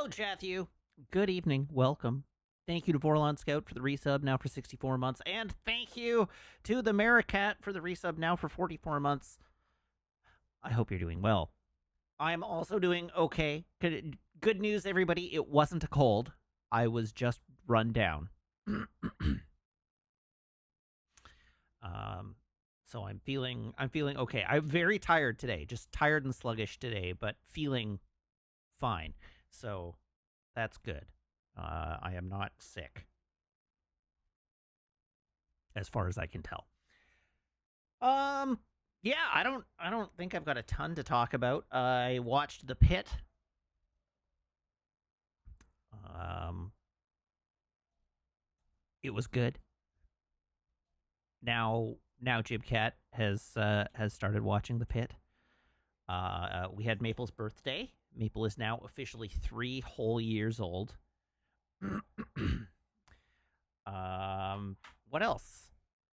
Hello, Matthew. Good evening. Welcome. Thank you to Vorlon Scout for the resub now for 64 months. And thank you to the Maricat for the resub now for 44 months. I hope you're doing well. I'm also doing okay. Good news, everybody. It wasn't a cold. I was just run down. So I'm feeling okay. I'm very tired today. Just tired and sluggish today, but feeling fine. So that's good. I am not sick, as far as I can tell. Yeah, I don't think I've got a ton to talk about. I watched The Pit. Um, it was good. Now Jib Cat has started watching The Pit. We had Maple's birthday. Maple is now officially 3 whole years old. What else?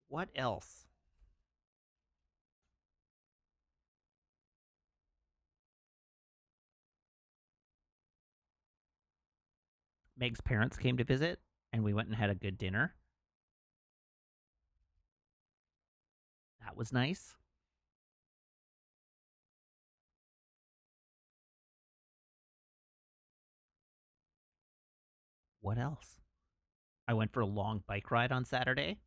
What else? Meg's parents came to visit, and we went and had a good dinner. That was nice. What else? I went for a long bike ride on Saturday.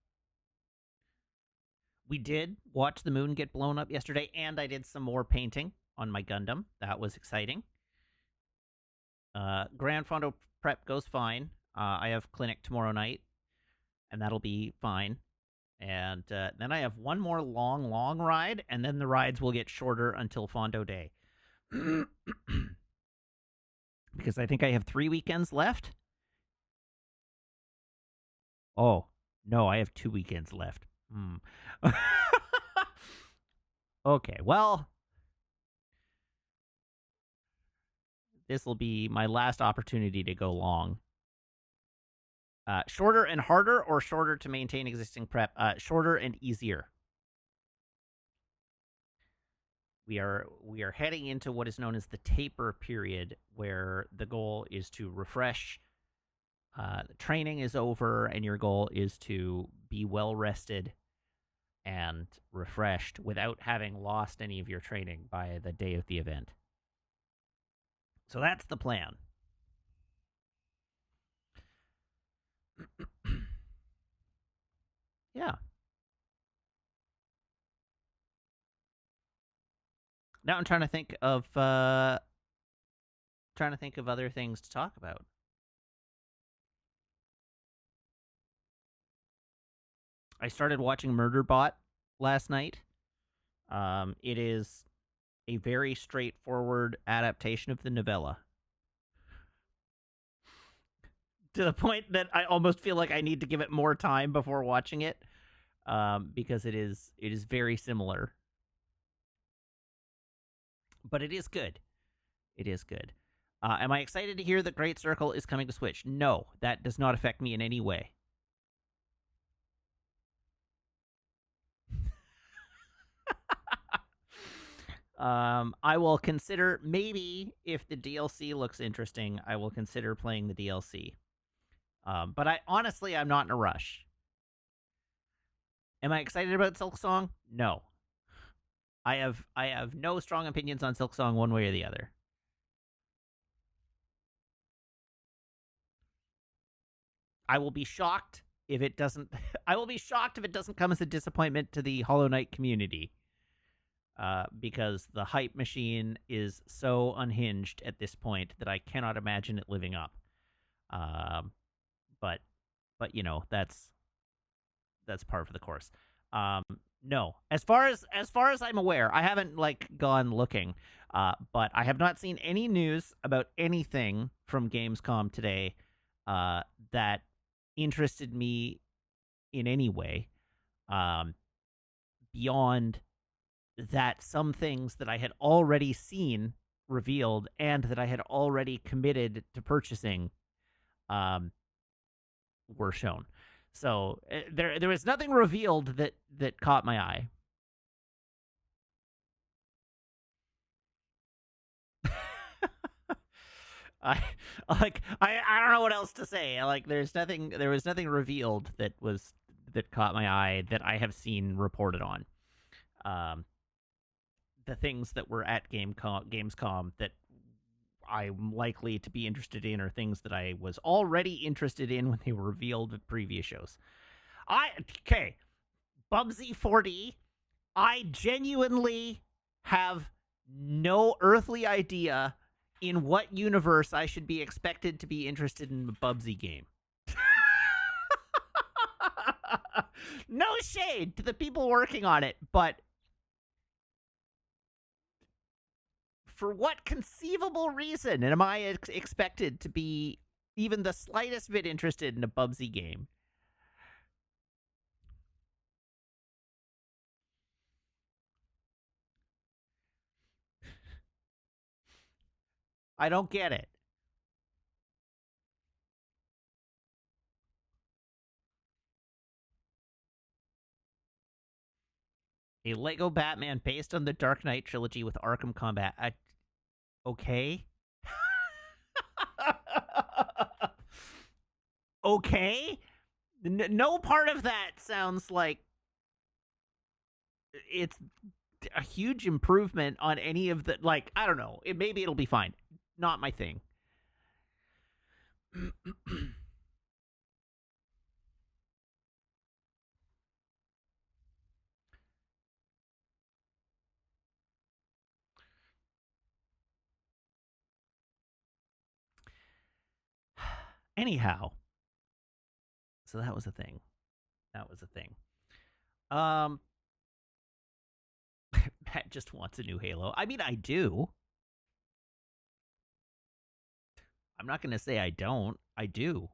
We did watch the moon get blown up yesterday, and I did some more painting on my Gundam. That was exciting. Grand Fondo prep goes fine. I have clinic tomorrow night, and that'll be fine. And then I have one more long ride, and then the rides will get shorter until Fondo Day. Because I think I have 3 weekends left. Oh, no, I have 2 weekends left. Okay, well, this will be my last opportunity to go long. Shorter and harder, or shorter to maintain existing prep? Shorter and easier. We are heading into what is known as the taper period, where the goal is to refresh. The training is over, and your goal is to be well rested and refreshed without having lost any of your training by the day of the event. So that's the plan. Yeah. Now I'm trying to think of other things to talk about. I started watching Murderbot last night. It is a very straightforward adaptation of the novella, to the point that I almost feel like I need to give it more time before watching it, because it is very similar. But it is good. It is good. Am I excited to hear that Great Circle is coming to Switch? No, that does not affect me in any way. I will consider, maybe if the DLC looks interesting, I will consider playing the DLC. But I'm not in a rush. Am I excited about Silksong? No. I have no strong opinions on Silksong one way or the other. I will be shocked if it doesn't. I will be shocked if it doesn't come as a disappointment to the Hollow Knight community, because the hype machine is so unhinged at this point that I cannot imagine it living up. But you know, that's par for the course. No, as far as I'm aware, I haven't gone looking, but I have not seen any news about anything from Gamescom today that interested me in any way, beyond that some things that I had already seen revealed and that I had already committed to purchasing were shown. So there was nothing revealed that caught my eye. I I don't know what else to say. Like there was nothing revealed that caught my eye that I have seen reported on. Um, the things that were at Gamescom that I'm likely to be interested in are things that I was already interested in when they were revealed at previous shows. Okay, Bubsy 4D. I genuinely have no earthly idea in what universe I should be expected to be interested in a Bubsy game. No shade to the people working on it, but for what conceivable reason am I expected to be even the slightest bit interested in a Bubsy game? I don't get it. A Lego Batman based on the Dark Knight trilogy with Arkham Combat. Okay. Okay. No part of that sounds like it's a huge improvement on any of the, like, I don't know. Maybe it'll be fine. Not my thing. Anyhow, so that was a thing. That was a thing. Um, Matt just wants a new Halo. I mean, I do. I'm not going to say I don't. I do.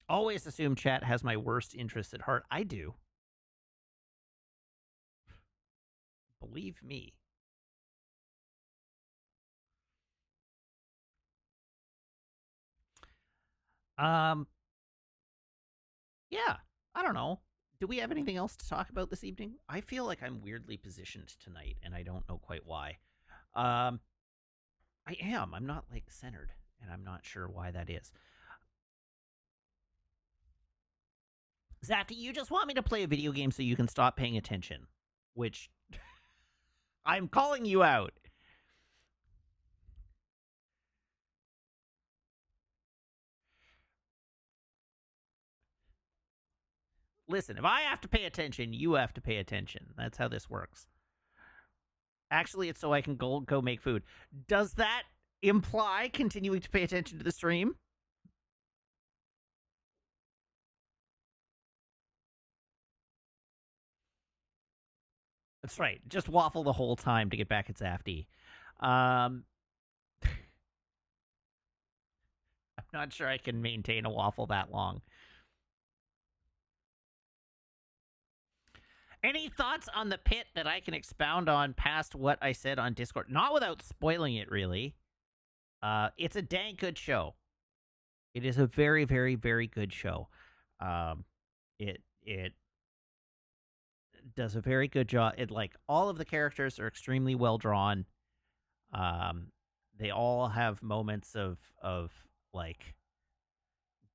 Always assume chat has my worst interests at heart. I do. Believe me. Um, yeah, I don't know. Do we have anything else to talk about this evening? I feel like I'm weirdly positioned tonight, and I don't know quite why. Um, I am. I'm not like centered, and I'm not sure why that is. Zach, you just want me to play a video game so you can stop paying attention, which I'm calling you out. Listen, if I have to pay attention, you have to pay attention. That's how this works. Actually, it's so I can go make food. Does that imply continuing to pay attention to the stream? That's right. Just waffle the whole time to get back at Zafty. Um, I'm not sure I can maintain a waffle that long. Any thoughts on the pit that I can expound on past what I said on Discord? Not without spoiling it, really. It's a dang good show. It is a very, very, very good show. It does a very good job. It, like, all of the characters are extremely well drawn. Um, they all have moments of like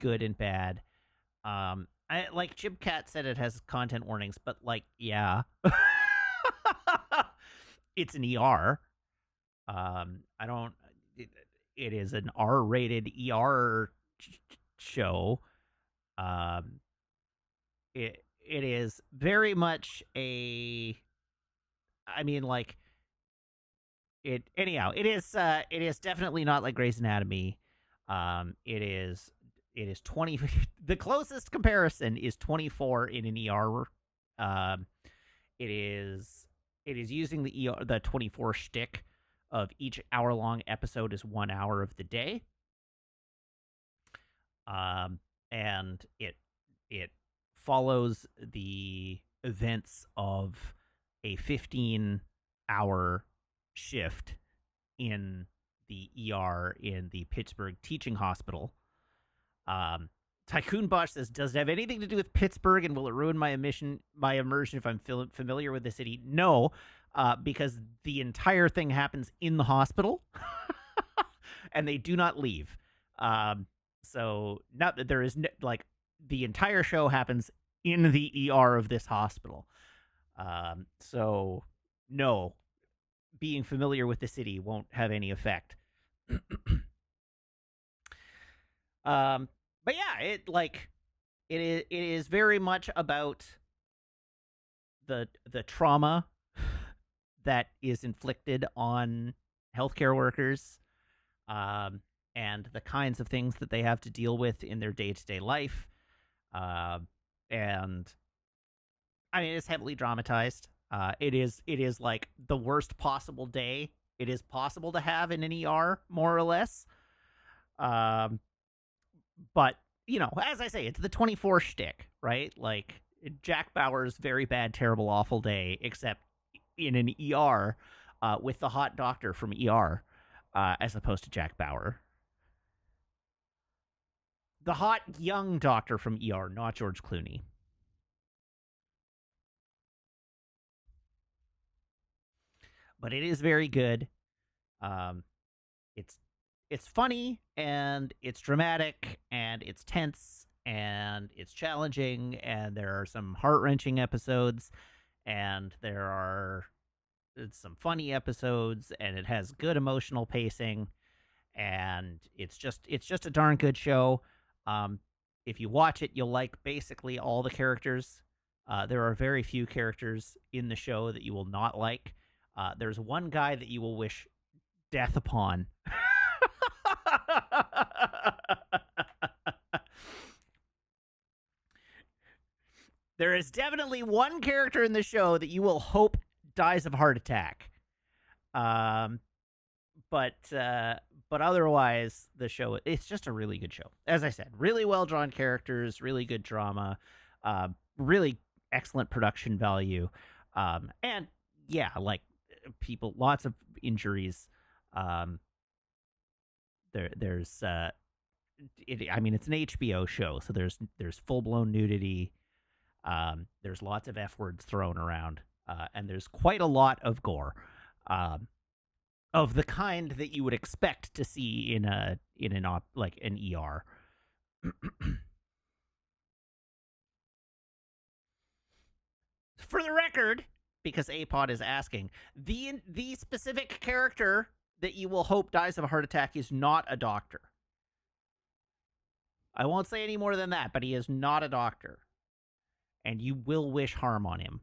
good and bad. I like Jim Cat said it has content warnings, but like, yeah, it's an ER. I don't. It, it is an R-rated ER show. Um, it is very much a. I mean, like it. Anyhow, it is definitely not like Grey's Anatomy. It is 20. The closest comparison is 24 in an ER. Um, it is using the 24 shtick of each hour long episode is 1 hour of the day. And it follows the events of a 15-hour shift in the ER in the Pittsburgh Teaching Hospital. Um, Tycoon Bosch says, "Does it have anything to do with Pittsburgh, and will it ruin my immersion if I'm familiar with the city?" No, because the entire thing happens in the hospital, and they do not leave. Um, so not that there is like the entire show happens in the ER of this hospital. So no, being familiar with the city won't have any effect. um, but yeah, it is very much about the trauma that is inflicted on healthcare workers, um, and the kinds of things that they have to deal with in their day to day life. Uh, and I mean, it's heavily dramatized. It is like the worst possible day it is possible to have in an ER, more or less. Um, but as I say, it's the 24 shtick, right? Like Jack Bauer's very bad, terrible, awful day, except in an ER with the hot doctor from ER, as opposed to Jack Bauer. The hot young doctor from ER, not George Clooney. But it is very good. Um, it's it's funny and it's dramatic and it's tense and it's challenging and there are some heart wrenching episodes and there are some funny episodes and it has good emotional pacing and it's just a darn good show. Um, if you watch it, you'll like basically all the characters. There are very few characters in the show that you will not like. There's one guy that you will wish death upon. There is definitely one character in the show that you will hope dies of a heart attack. Um, but otherwise, the show it's just a really good show. As I said, really well drawn characters, really good drama, really excellent production value, and yeah, like people, lots of injuries. Um, there's I mean, it's an HBO show, so there's full blown nudity. There's lots of F words thrown around, and there's quite a lot of gore, of the kind that you would expect to see like an ER. For the record, because Apod is asking, the specific character that you will hope dies of a heart attack is not a doctor. I won't say any more than that, but he is not a doctor, and you will wish harm on him.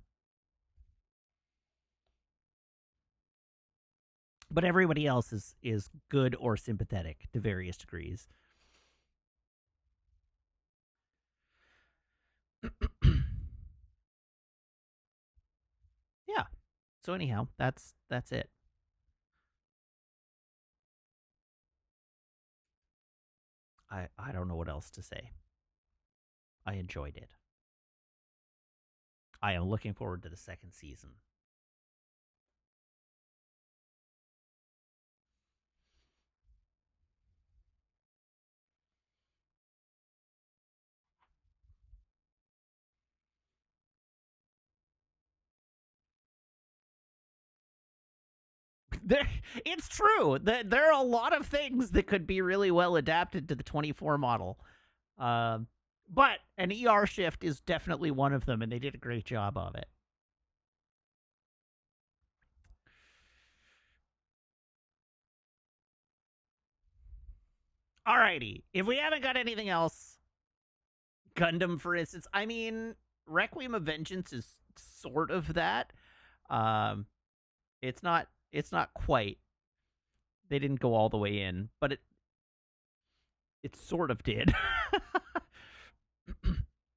But everybody else is good or sympathetic to various degrees. Yeah. So anyhow, that's it. I don't know what else to say. I enjoyed it. I am looking forward to the second season. There, it's true that there are a lot of things that could be really well adapted to the 24 model. Um, but an ER shift is definitely one of them, and they did a great job of it. Alrighty. If we haven't got anything else, Gundam, for instance, I mean, Requiem of Vengeance is sort of that. Um, it's not quite. They didn't go all the way in, but it sort of did.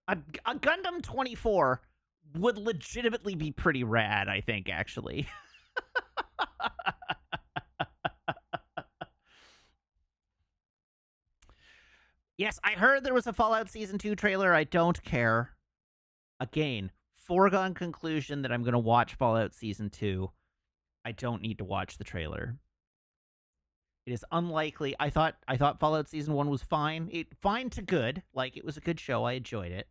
a Gundam 24 would legitimately be pretty rad, I think, actually. Yes, I heard there was a Fallout Season 2 trailer. I don't care. Again, foregone conclusion that I'm going to watch Fallout Season 2. I don't need to watch the trailer. It is unlikely. I thought Fallout Season 1 was fine. Fine to good. Like, it was a good show. I enjoyed it.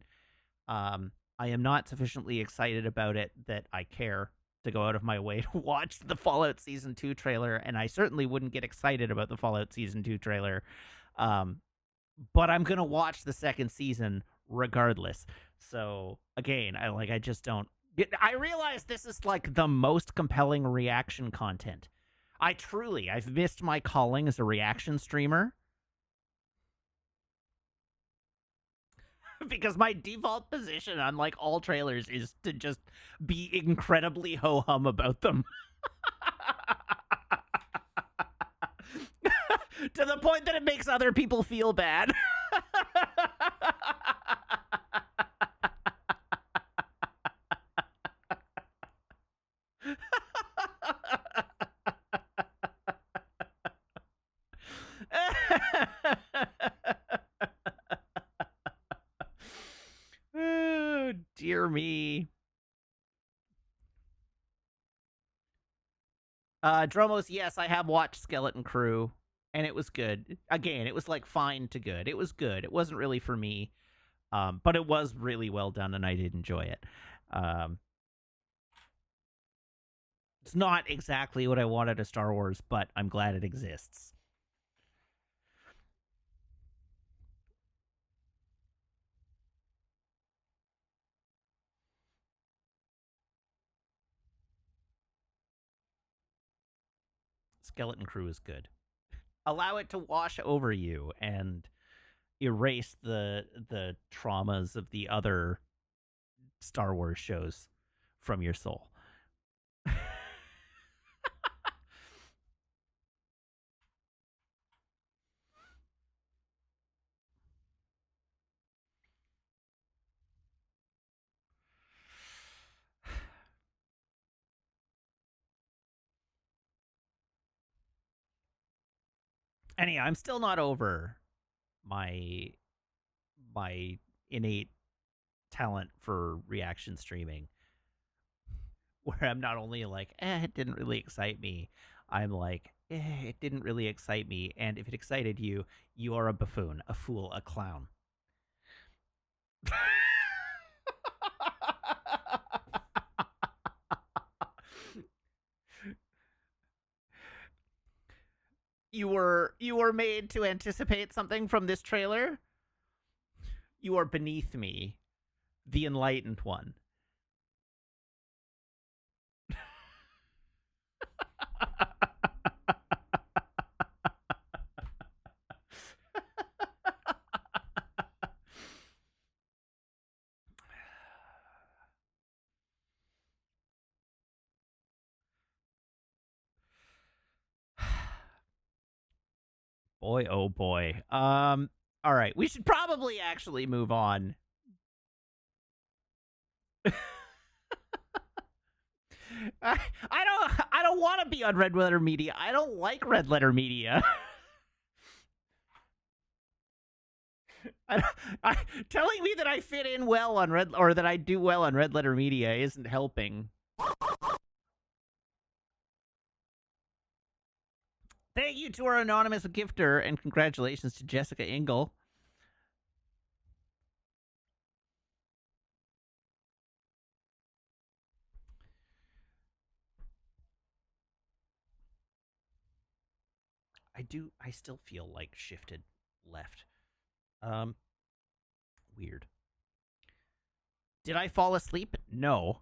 I am not sufficiently excited about it that I care to go out of my way to watch the Fallout Season 2 trailer, and I certainly wouldn't get excited about the Fallout Season 2 trailer. Um, but I'm going to watch the second season regardless. So, again, I just don't. I realize this is like the most compelling reaction content. I've missed my calling as a reaction streamer because my default position on like all trailers is to just be incredibly ho hum about them. To the point that it makes other people feel bad. Oh, dear me. Dromos, yes, I have watched Skeleton Crew, and it was good. Again, it was like fine to good. It was good. It wasn't really for me, but it was really well done, and I did enjoy it. Um, it's not exactly what I wanted of Star Wars, but I'm glad it exists. Skeleton Crew is good. Allow it to wash over you and erase the traumas of the other Star Wars shows from your soul. Anyhow, I'm still not over my my innate talent for reaction streaming, where I'm not only like, it didn't really excite me. I'm like, it didn't really excite me. And if it excited you, you are a buffoon, a fool, a clown. You were made to anticipate something from this trailer. You are beneath me, the enlightened one. Boy, oh boy. All right, we should probably actually move on. I don't want to be on Red Letter Media. I don't like Red Letter Media. I, I, telling me that I fit in well on Red, or that I do well on Red Letter Media isn't helping. Thank you to our anonymous gifter, and congratulations to Jessica Ingle. I still feel like shifted left. Um, Weird. Did I fall asleep? No.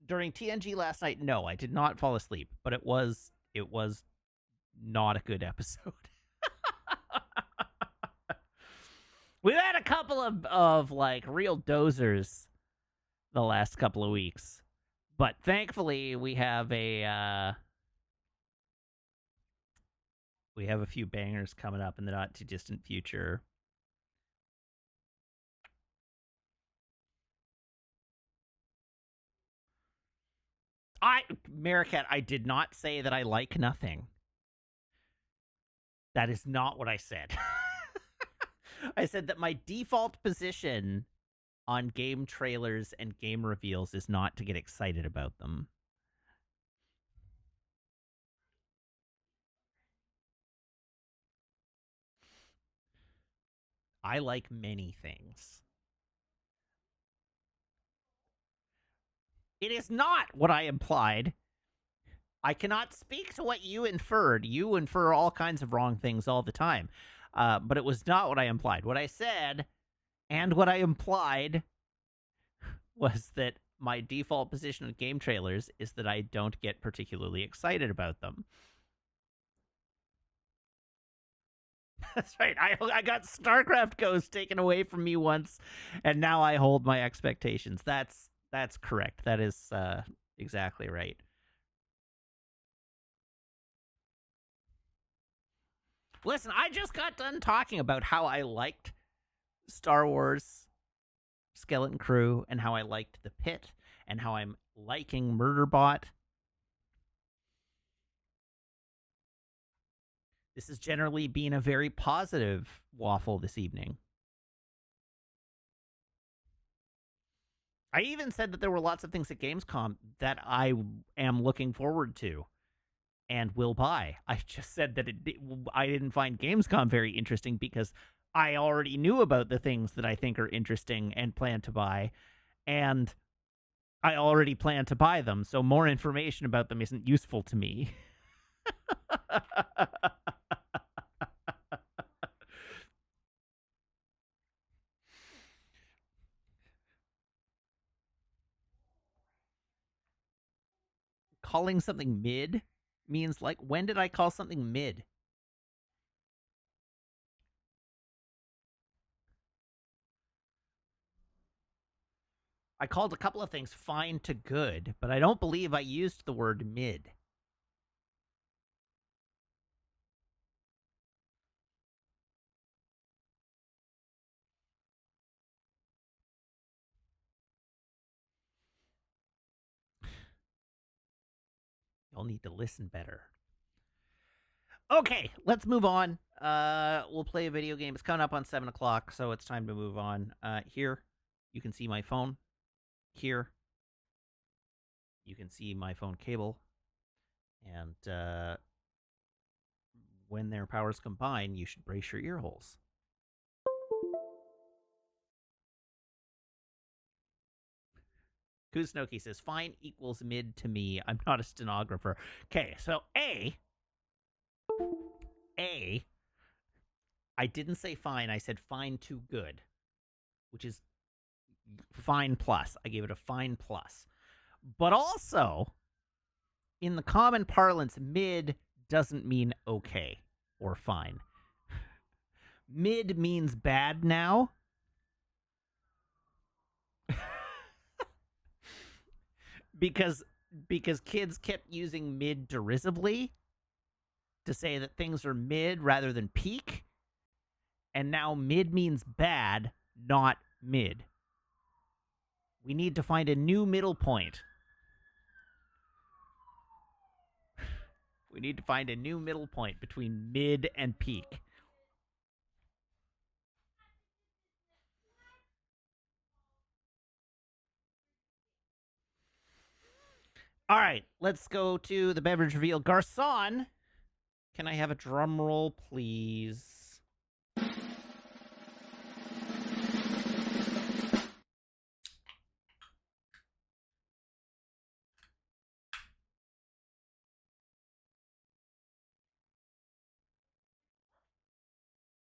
During TNG last night, no, I did not fall asleep, but it was not a good episode. We've had a couple of like real dozers the last couple of weeks, but thankfully we have a few bangers coming up in the not too distant future. Maricat, I did not say that I like nothing. That is not what I said. I said that my default position on game trailers and game reveals is not to get excited about them. I like many things. It is not what I implied. I cannot speak to what you inferred. You infer all kinds of wrong things all the time. But it was not what I implied. What I said and what I implied was that my default position on game trailers is that I don't get particularly excited about them. That's right. I got StarCraft Ghost taken away from me once, and now I hold my expectations. That's correct. That is exactly right. Listen, I just got done talking about how I liked Star Wars Skeleton Crew and how I liked The Pit and how I'm liking Murderbot. This has generally been a very positive waffle this evening. I even said that there were lots of things at Gamescom that I am looking forward to and will buy. I just said that I didn't find Gamescom very interesting because I already knew about the things that I think are interesting and plan to buy, and I already plan to buy them, so more information about them isn't useful to me. Calling something mid means, like, when did I call something mid? I called a couple of things fine to good, but I don't believe I used the word mid. You'll need to listen better. Okay, let's move on. We'll play a video game. It's coming up on 7 o'clock, so it's time to move on. Here, you can see my phone. Here, you can see my phone cable. And when their powers combine, you should brace your ear holes. Kusnoki says, fine equals mid to me. I'm not a stenographer. Okay, so A, I didn't say fine. I said fine to good, which is fine plus. I gave it a fine plus. But also, in the common parlance, mid doesn't mean okay or fine. Mid means bad now. because kids kept using mid derisively to say that things are mid rather than peak. And now mid means bad, not mid. We need to find a new middle point. We need to find a new middle point between mid and peak. All right, let's go to the beverage reveal. Garçon, can I have a drum roll, please?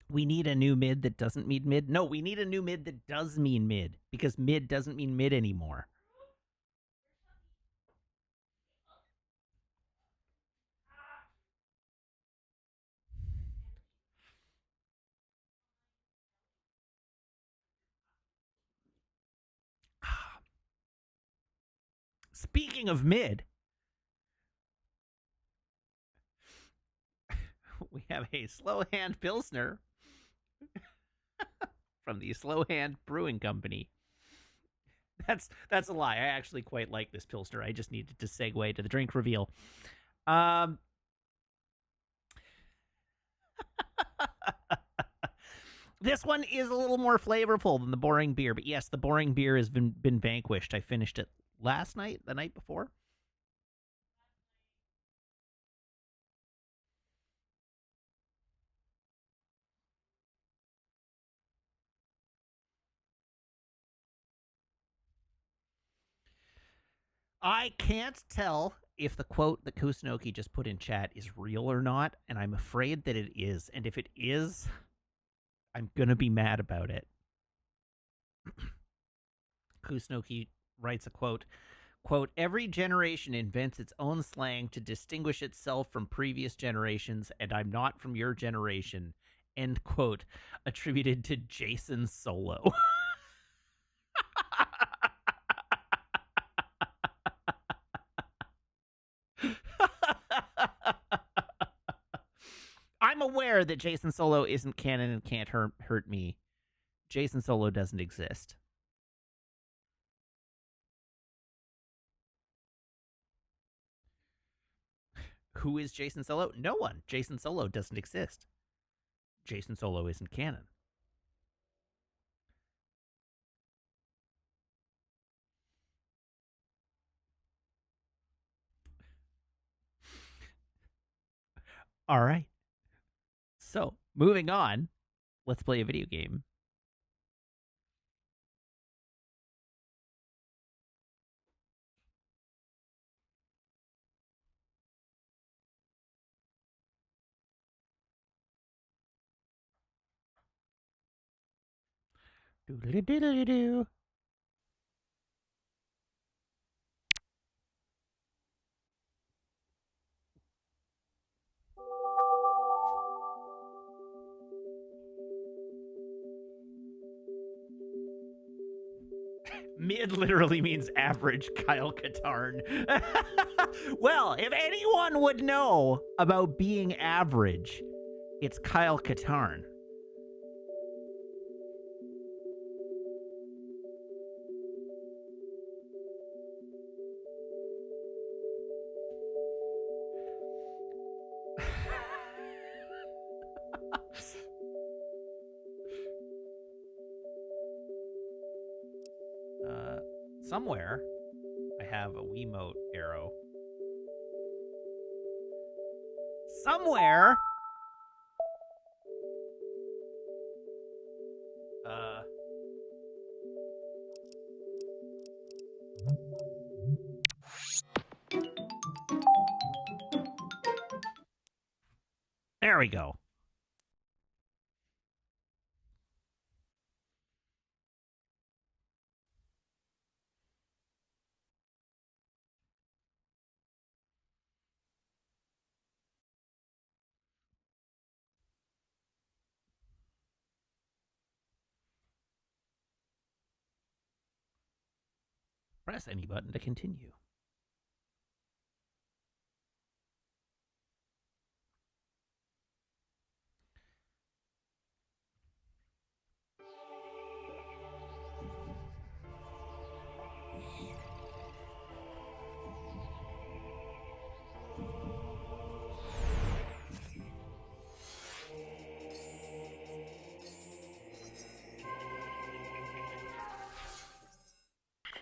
We need a new mid that doesn't mean mid. No, we need a new mid that does mean mid, because mid doesn't mean mid anymore. Speaking of mid, we have a Slow Hand Pilsner from the Slow Hand Brewing Company. That's a lie. I actually quite like this Pilsner. I just needed to segue to the drink reveal. This one is a little more flavorful than the boring beer, but yes, the boring beer has been vanquished. I finished it last night, the night before. I can't tell if the quote that Kusunoki just put in chat is real or not, and I'm afraid that it is. And if it is, I'm gonna be mad about it. Kusunoki writes a quote, every generation invents its own slang to distinguish itself from previous generations, and I'm not from your generation, end quote, attributed to Jason Solo. I'm aware that Jason Solo isn't canon and can't hurt me. Jason Solo doesn't exist. Who is Jason Solo? No one. Jason Solo doesn't exist. Jason Solo isn't canon. All right. So, moving on, let's play a video game. Do-do-do-do-do-do. Mid literally means average, Kyle Katarn. Well, if anyone would know about being average, it's Kyle Katarn. Somewhere I have a Wiimote arrow. Somewhere. There we go. Press any button to continue.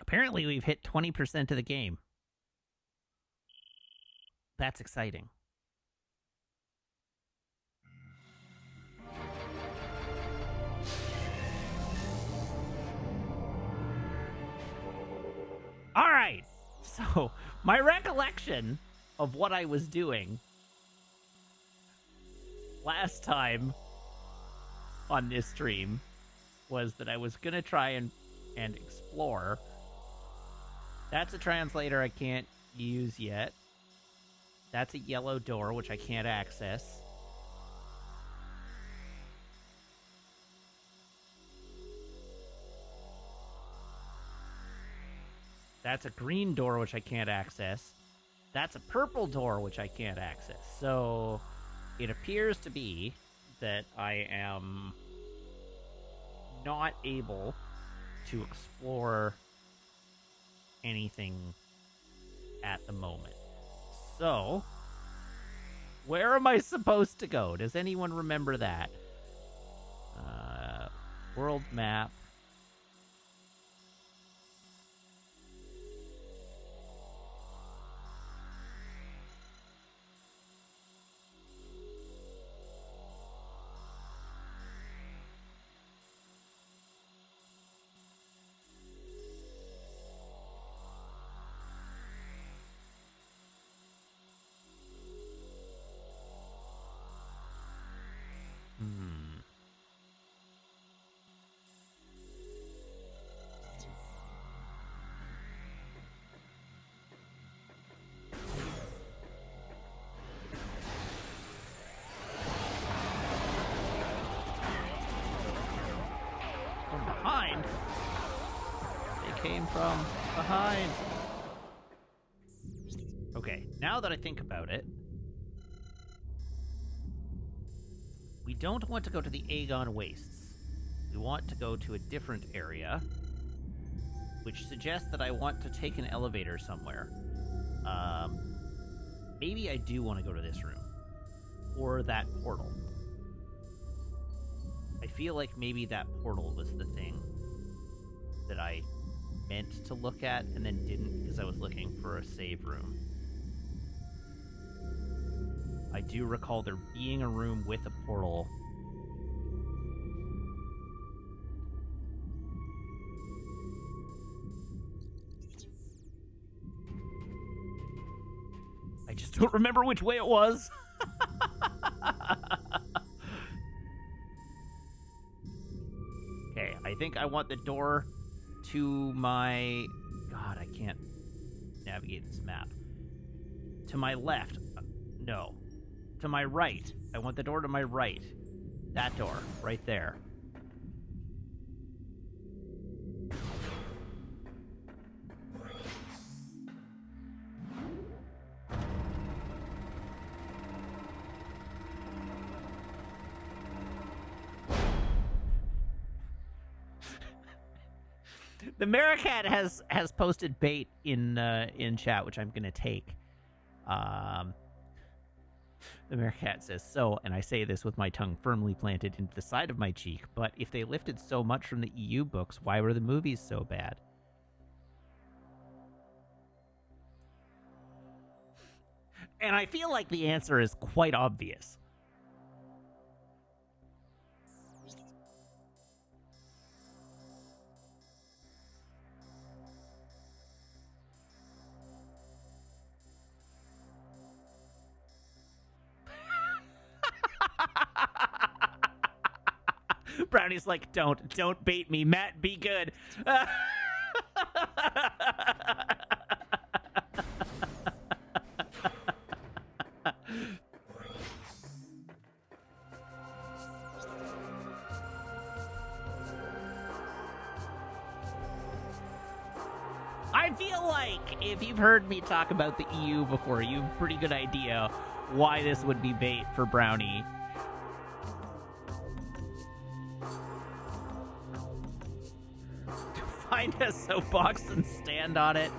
Apparently, we've hit 20% of the game. That's exciting. All right. So, my recollection of what I was doing last time on this stream was that I was going to try and explore. That's a translator I can't use yet. That's a yellow door, which I can't access. That's a green door, which I can't access. That's a purple door, which I can't access. So it appears to be that I am not able to explore anything at the moment. So, where am I supposed to go? Does anyone remember that? World map. came from behind. Okay, now that I think about it, we don't want to go to the Aegon Wastes. We want to go to a different area, which suggests that I want to take an elevator somewhere. Maybe I do want to go to this room. Or that portal. I feel like maybe that portal was the thing that I meant to look at and then didn't because I was looking for a save room. I do recall there being a room with a portal. I just don't remember which way it was. Okay, I think I want the door to my... God, I can't navigate this map. To my left. No. To my right. I want the door to my right. That door, right there. The Maricat has posted bait in chat, which I'm gonna take. The Maricat says, so, and I say this with my tongue firmly planted into the side of my cheek, but if they lifted so much from the EU books, why were the movies so bad? And I feel like the answer is quite obvious. Brownie's like, don't bait me, Matt, be good. I feel like if you've heard me talk about the EU before, you have a pretty good idea why this would be bait for Brownie. Find a soapbox and stand on it.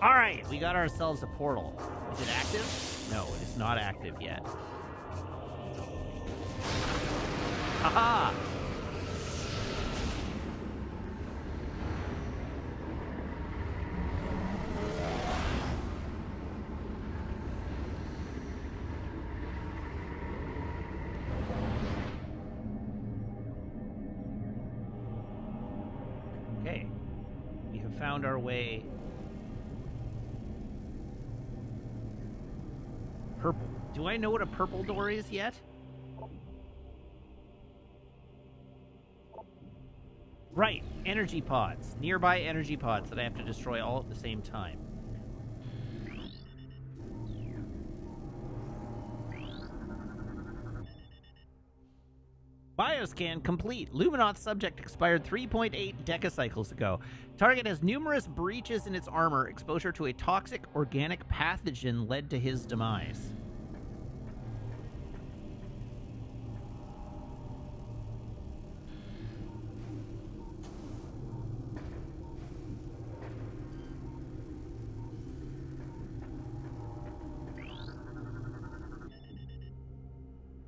All right, we got ourselves a portal. Is it active? No, it is not active yet. Haha! Okay. We have found our way. Purple. Do I know what a purple door is yet? Right, energy pods. Nearby energy pods that I have to destroy all at the same time. Bioscan complete. Luminoth subject expired 3.8 decacycles ago. Target has numerous breaches in its armor. Exposure to a toxic organic pathogen led to his demise.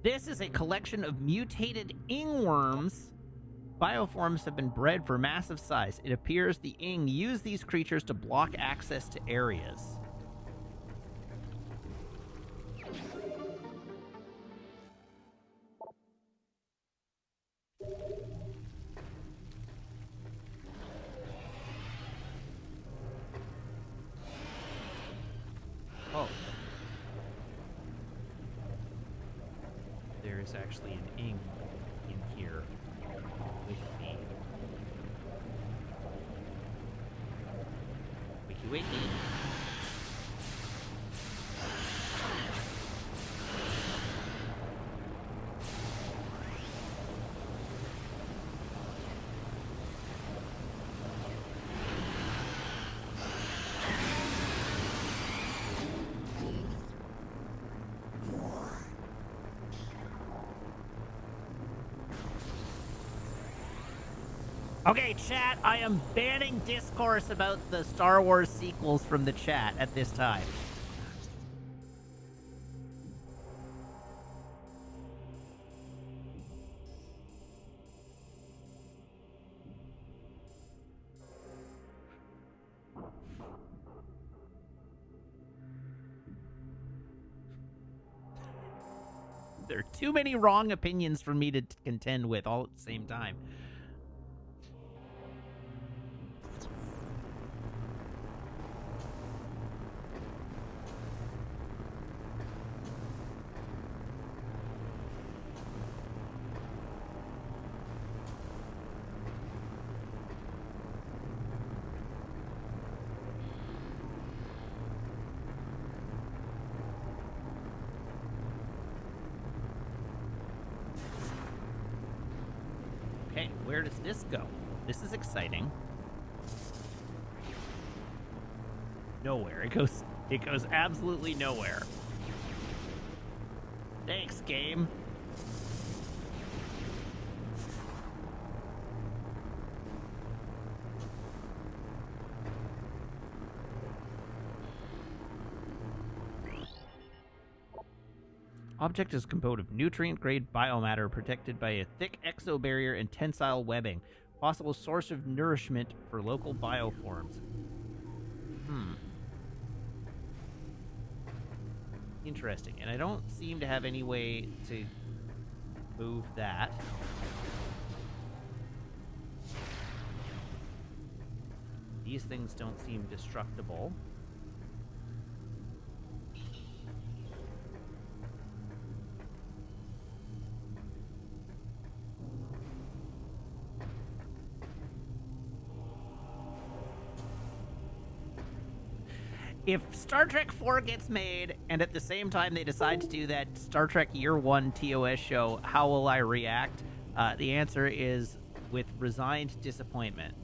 This is a collection of mutated ingworms. Bioforms have been bred for massive size. It appears the ing use these creatures to block access to areas. Oh. there's actually an ing in here with me. Wiki wiki. Okay, chat, I am banning discourse about the Star Wars sequels from the chat at this time. There are too many wrong opinions for me to contend with all at the same time. Okay, where does this go? This is exciting. Nowhere. It goes absolutely nowhere. Thanks, game. Object is composed of nutrient-grade biomatter protected by a thick exobarrier and tensile webbing. Possible source of nourishment for local bioforms. Interesting. And I don't seem to have any way to move that. These things don't seem destructible. If Star Trek 4 gets made, and at the same time they decide to do that Star Trek Year 1 TOS show, how will I react? The answer is with resigned disappointment.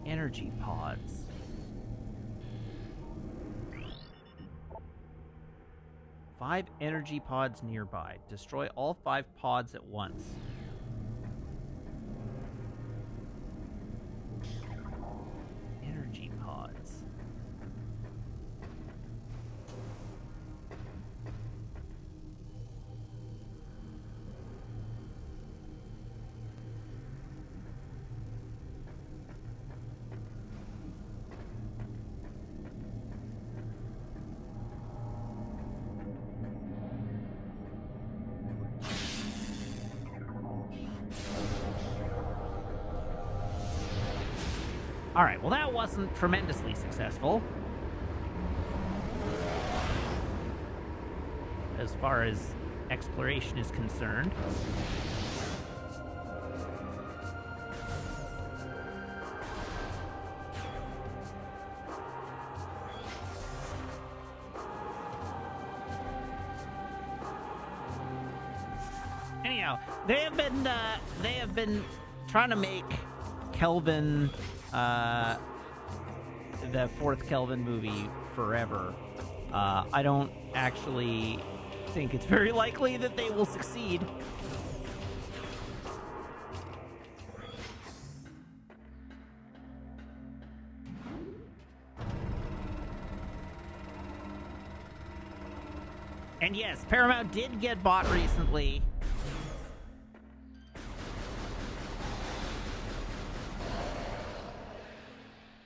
Energy pods. Five energy pods nearby. Destroy all 5 pods at once. Energy pods. Alright, well that wasn't tremendously successful. As far as exploration is concerned. Anyhow, they have been trying to make Kelvin, the 4th Kelvin movie forever. I don't actually think it's very likely that they will succeed. And yes, Paramount did get bought recently.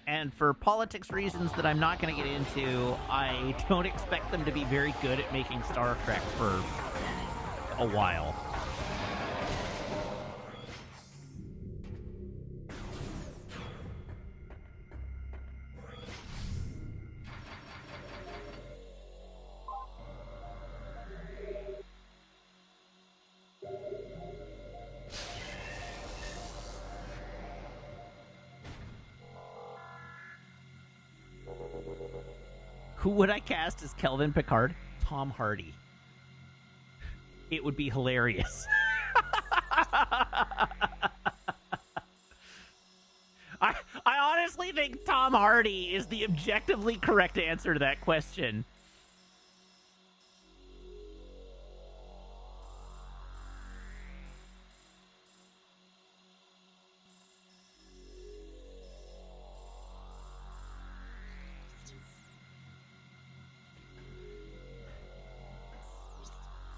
And for politics reasons that I'm not going to get into, I don't expect them to be very good at making Star Trek for a while. Who would I cast as Kelvin Picard? Tom Hardy. It would be hilarious. I honestly think Tom Hardy is the objectively correct answer to that question.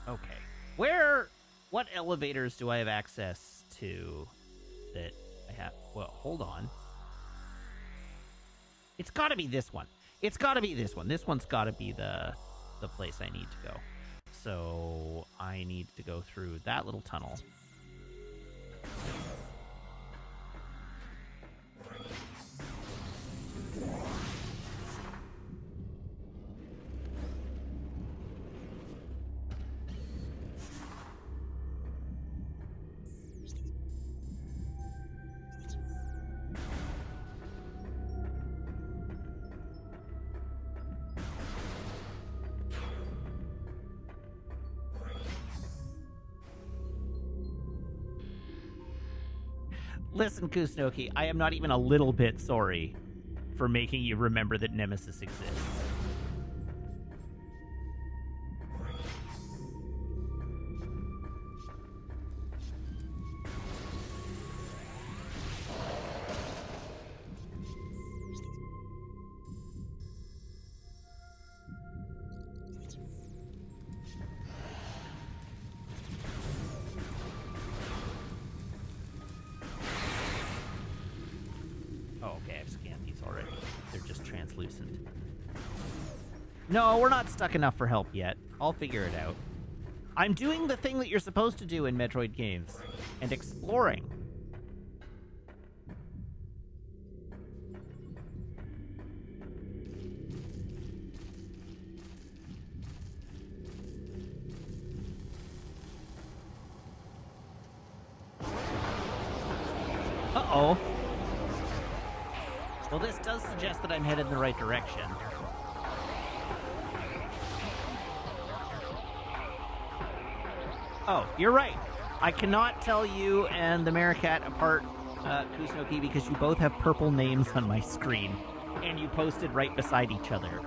Okay. What elevators do I have access to that I have? Well, hold on. It's got to be this one. It's got to be this one. This one's got to be the place I need to go. So I need to go through that little tunnel. Listen, Kusnoki, I am not even a little bit sorry for making you remember that Nemesis exists. No, we're not stuck enough for help yet. I'll figure it out. I'm doing the thing that you're supposed to do in Metroid games, and exploring. Uh-oh. Well, this does suggest that I'm headed in the right direction. Oh, you're right. I cannot tell you and the Meerkat apart, Kusnoki, because you both have purple names on my screen, and you posted right beside each other.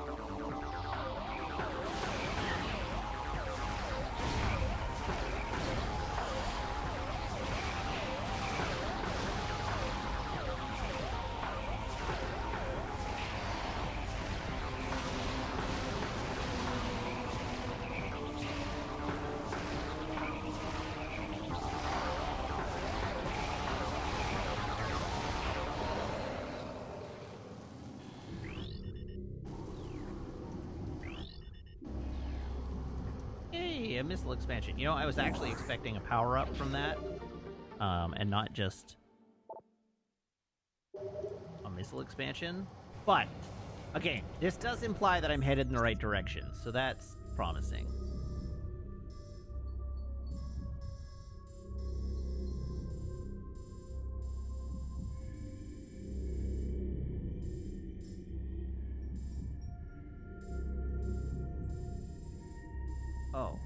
A missile expansion. You know, I was actually expecting a power-up from that, and not just a missile expansion. But, again, this does imply that I'm headed in the right direction, so that's promising. Oh.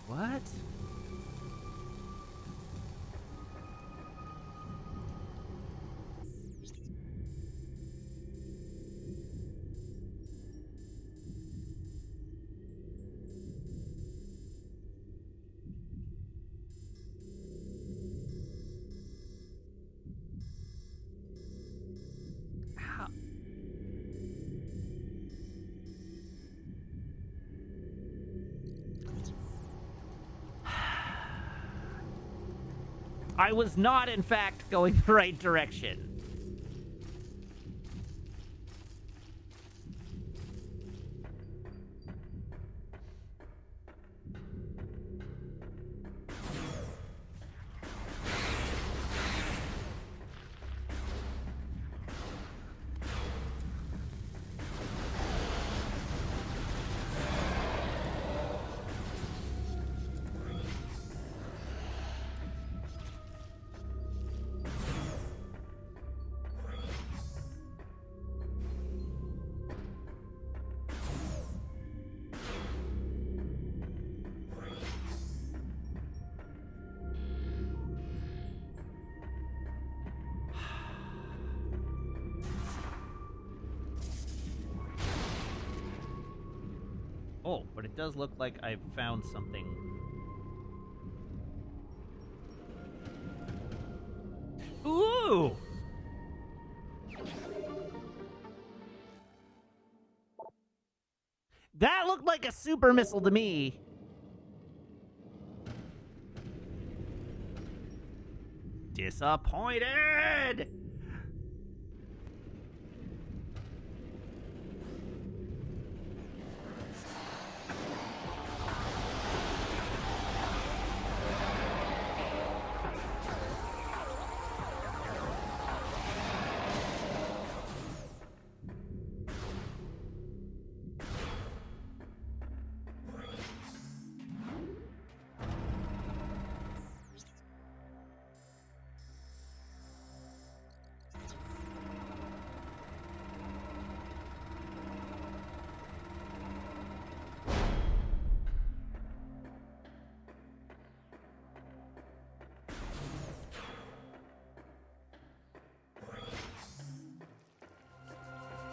What? How? I was not, in fact, going the right direction. Oh, but it does look like I've found something. Ooh! That looked like a super missile to me. Disappointed!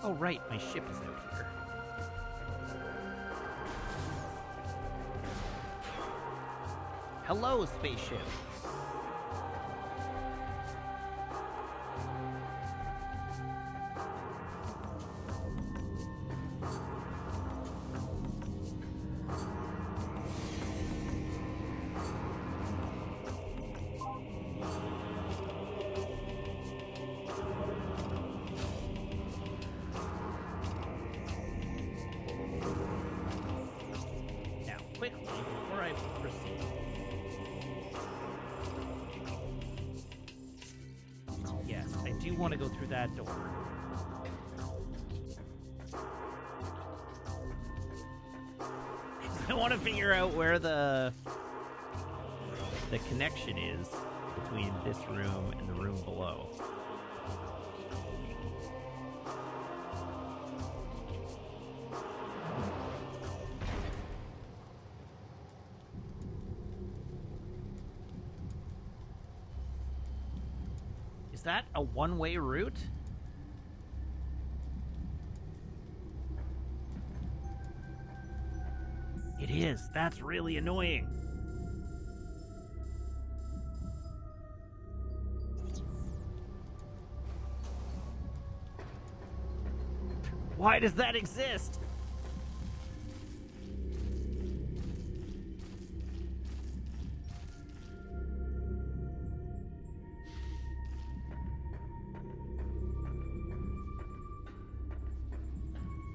Oh, right, my ship is out here. Hello, spaceship. Quickly, before I proceed. Yes, I do want to go through that door. I want to figure out where the connection is between this room and the room below. Is that a one-way route? It is. That's really annoying. Why does that exist?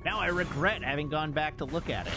Now I regret having gone back to look at it.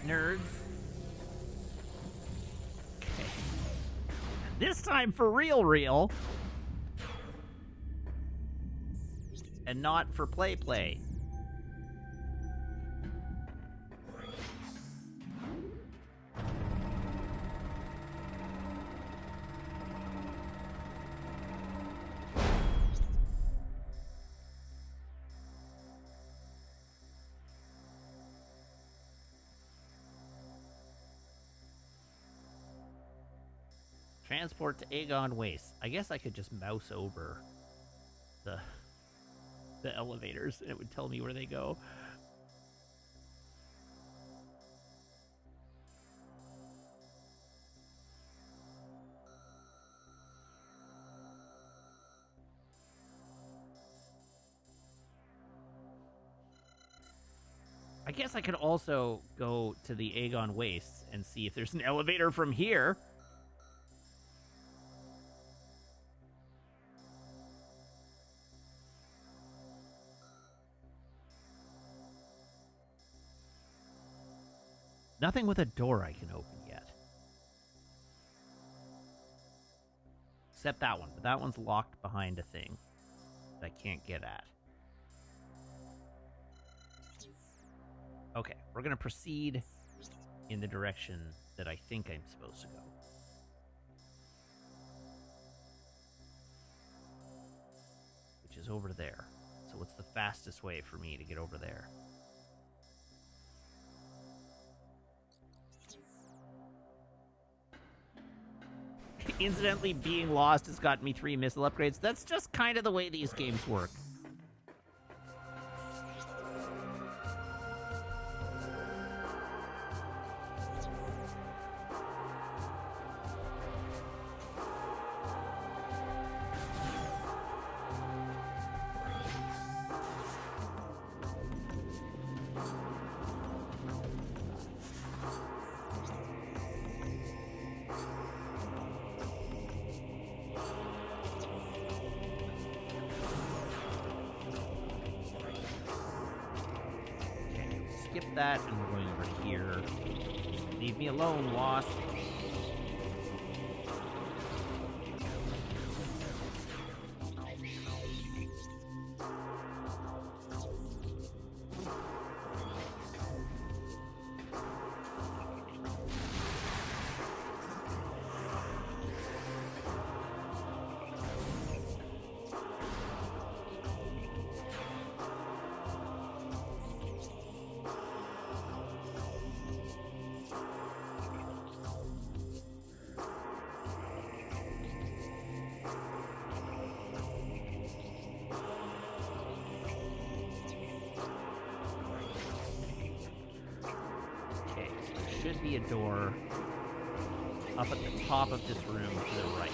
nerds. Okay. This time for real. And not for play. Transport to Aegon Waste. I guess I could just mouse over the elevators and it would tell me where they go. I guess I could also go to the Aegon Wastes and see if there's an elevator from here. Nothing with a door I can open yet. Except that one, but that one's locked behind a thing that I can't get at. Okay, we're going to proceed in the direction that I think I'm supposed to go. Which is over there. So what's the fastest way for me to get over there? Incidentally, being lost has gotten me 3 missile upgrades. That's just kind of the way these games work. Skip that, and we're going over here. Leave me alone, Wasp. Should be a door up at the top of this room to the right.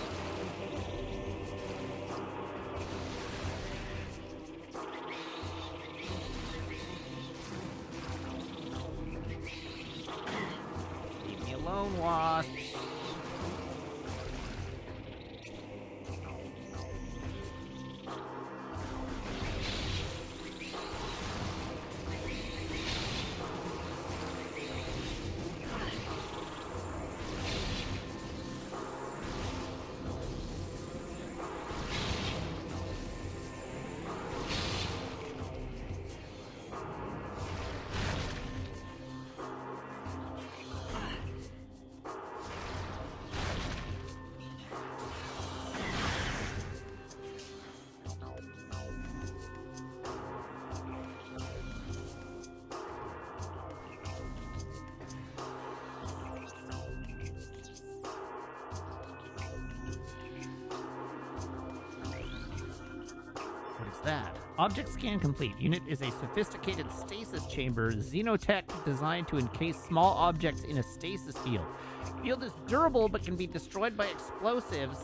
Leave me alone, Wasps. That. Object scan complete. Unit is a sophisticated stasis chamber, xenotech designed to encase small objects in a stasis field. Field is durable but can be destroyed by explosives.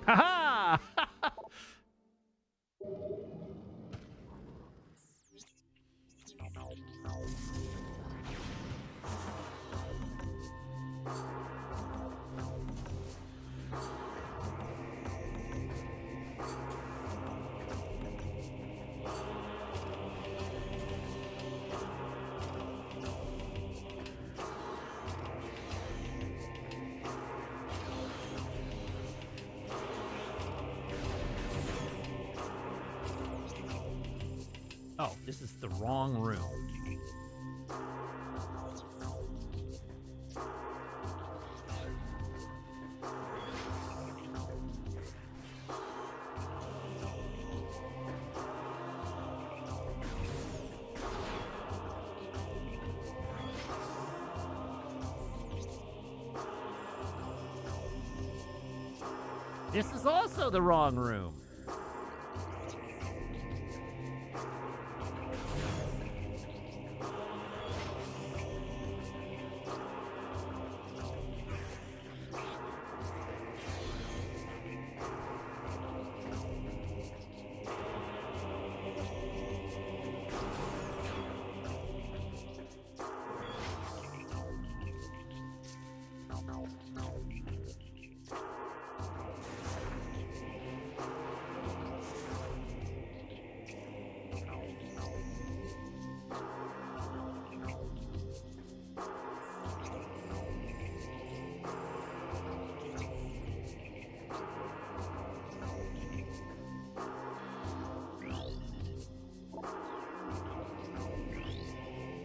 Haha! Oh, this is the wrong room. This is also the wrong room.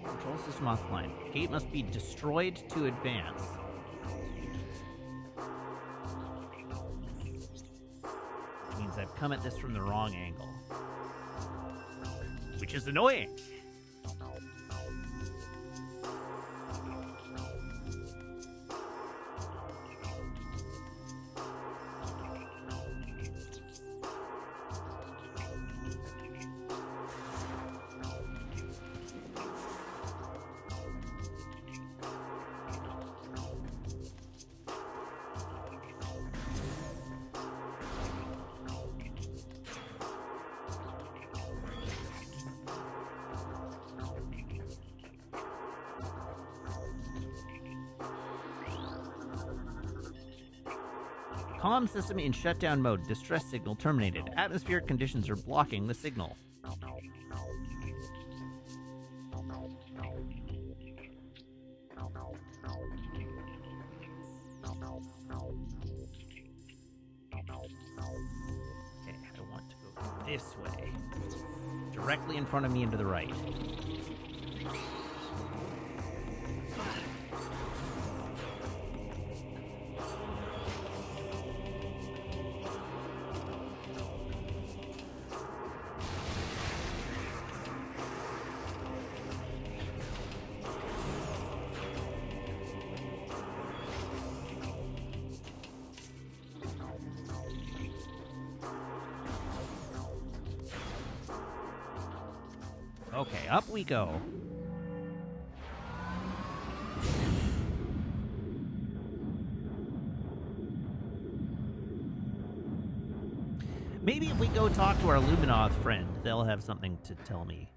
Control system offline. Gate must be destroyed to advance. Which means I've come at this from the wrong angle. Which is annoying. Comm system in shutdown mode. Distress signal terminated. Atmospheric conditions are blocking the signal. Okay, I want to go this way. Directly in front of me and to the right. Okay, up we go. Maybe if we go talk to our Luminoth friend, they'll have something to tell me.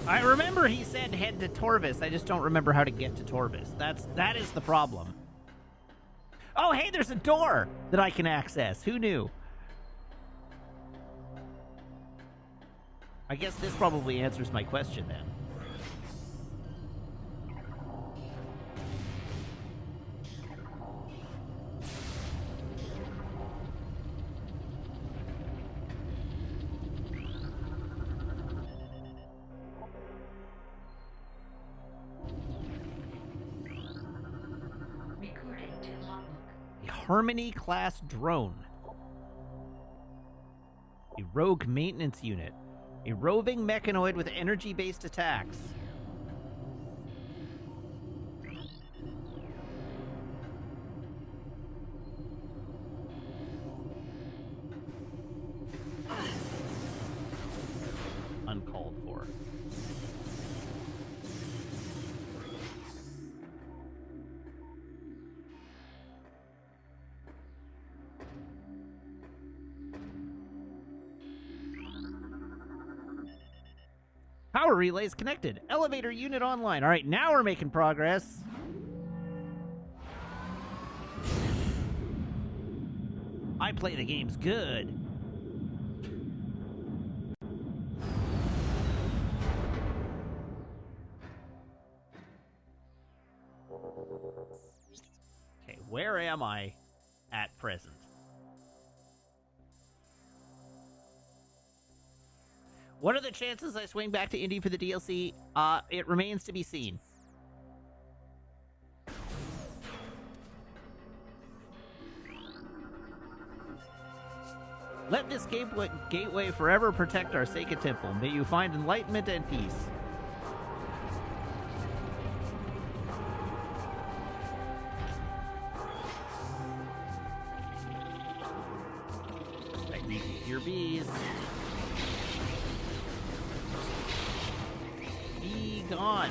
I remember he said head to Torvis. I just don't remember how to get to Torvis. That is the problem. Oh, hey, there's a door that I can access. Who knew? I guess this probably answers my question then. Harmony class drone. A rogue maintenance unit. A roving mechanoid with energy-based attacks. Uncalled for. Power relays connected. Elevator unit online. All right, now we're making progress. I play the games good. Okay, where am I at present? What are the chances I swing back to Indy for the DLC? It remains to be seen. Let this gateway forever protect our sacred temple. May you find enlightenment and peace. I need to hear bees. Be gone.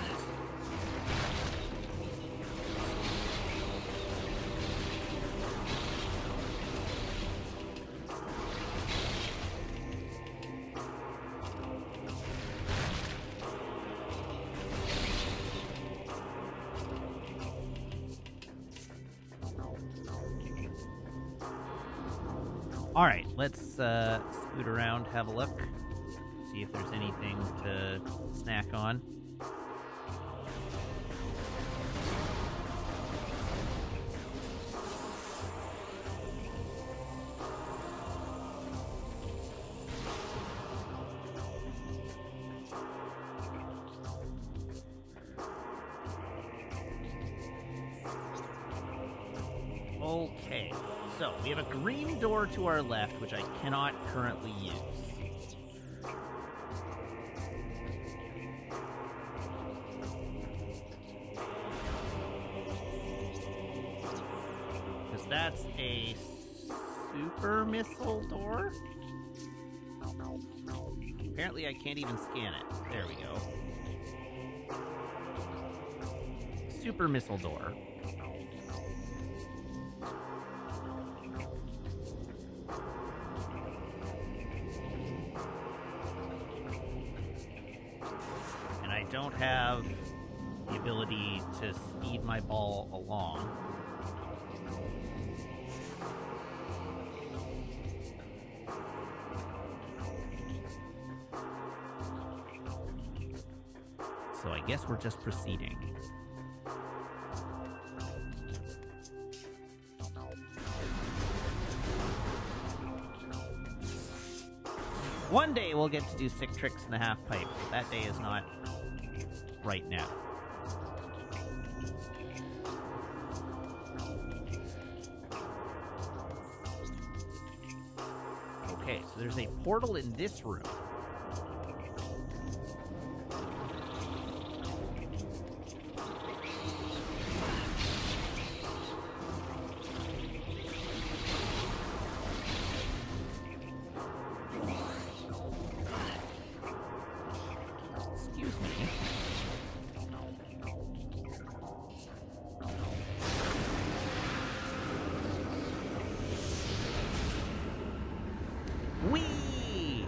All right, let's scoot around, have a look, see if there's anything to snack on. Okay, so we have a green door to our left, which I cannot currently use. Because that's a super missile door? Apparently I can't even scan it. There we go. Super missile door. I don't have the ability to speed my ball along. So I guess we're just proceeding. One day we'll get to do sick tricks in the half pipe. That day is not right now. Okay, so there's a portal in this room. Excuse me. Whee!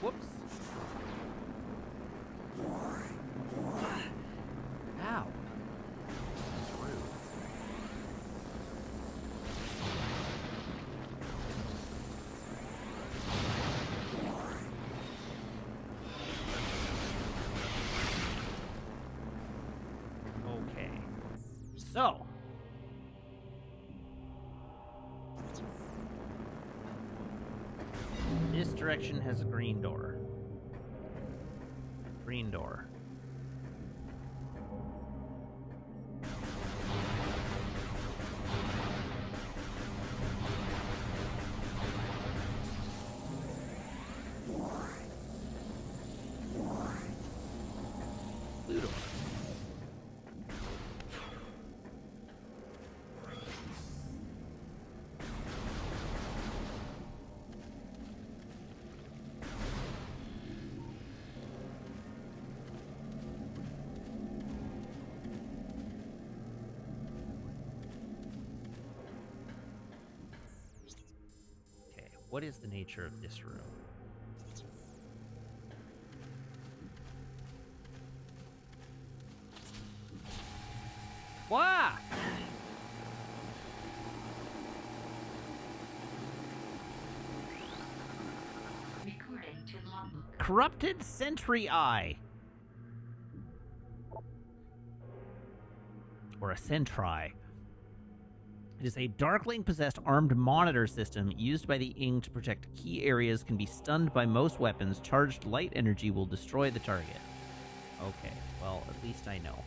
Whoops. Ow. That's rude. Okay. So. This direction has a green door. Green door. Blue door. What is the nature of this room? Wah! Recording to logbook. Corrupted Sentry Eye. Or a Sentry. It is a Darkling-possessed armed monitor system used by the Ing to protect key areas, can be stunned by most weapons. Charged light energy will destroy the target. Okay, well, at least I know.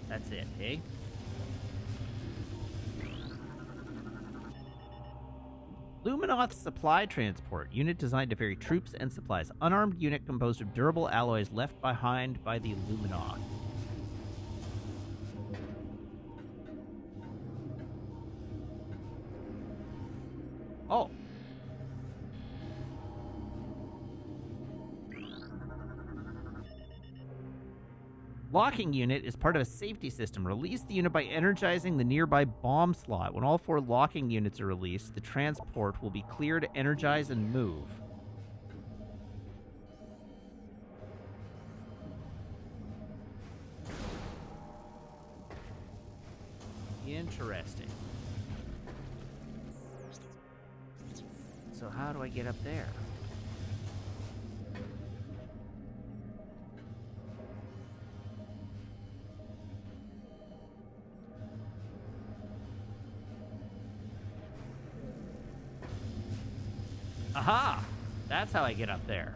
That's it, eh? Luminoth's supply transport. Unit designed to ferry troops and supplies. Unarmed unit composed of durable alloys left behind by the Luminoth. Oh. Locking unit is part of a safety system. Release the unit by energizing the nearby bomb slot. When all 4 locking units are released, the transport will be clear to energize and move. Interesting. So how do I get up there? Aha! That's how I get up there.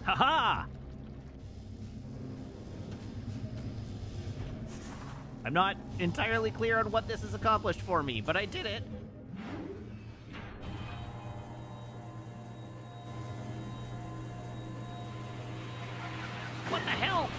Haha! I'm not entirely clear on what this has accomplished for me, but I did it. What the hell?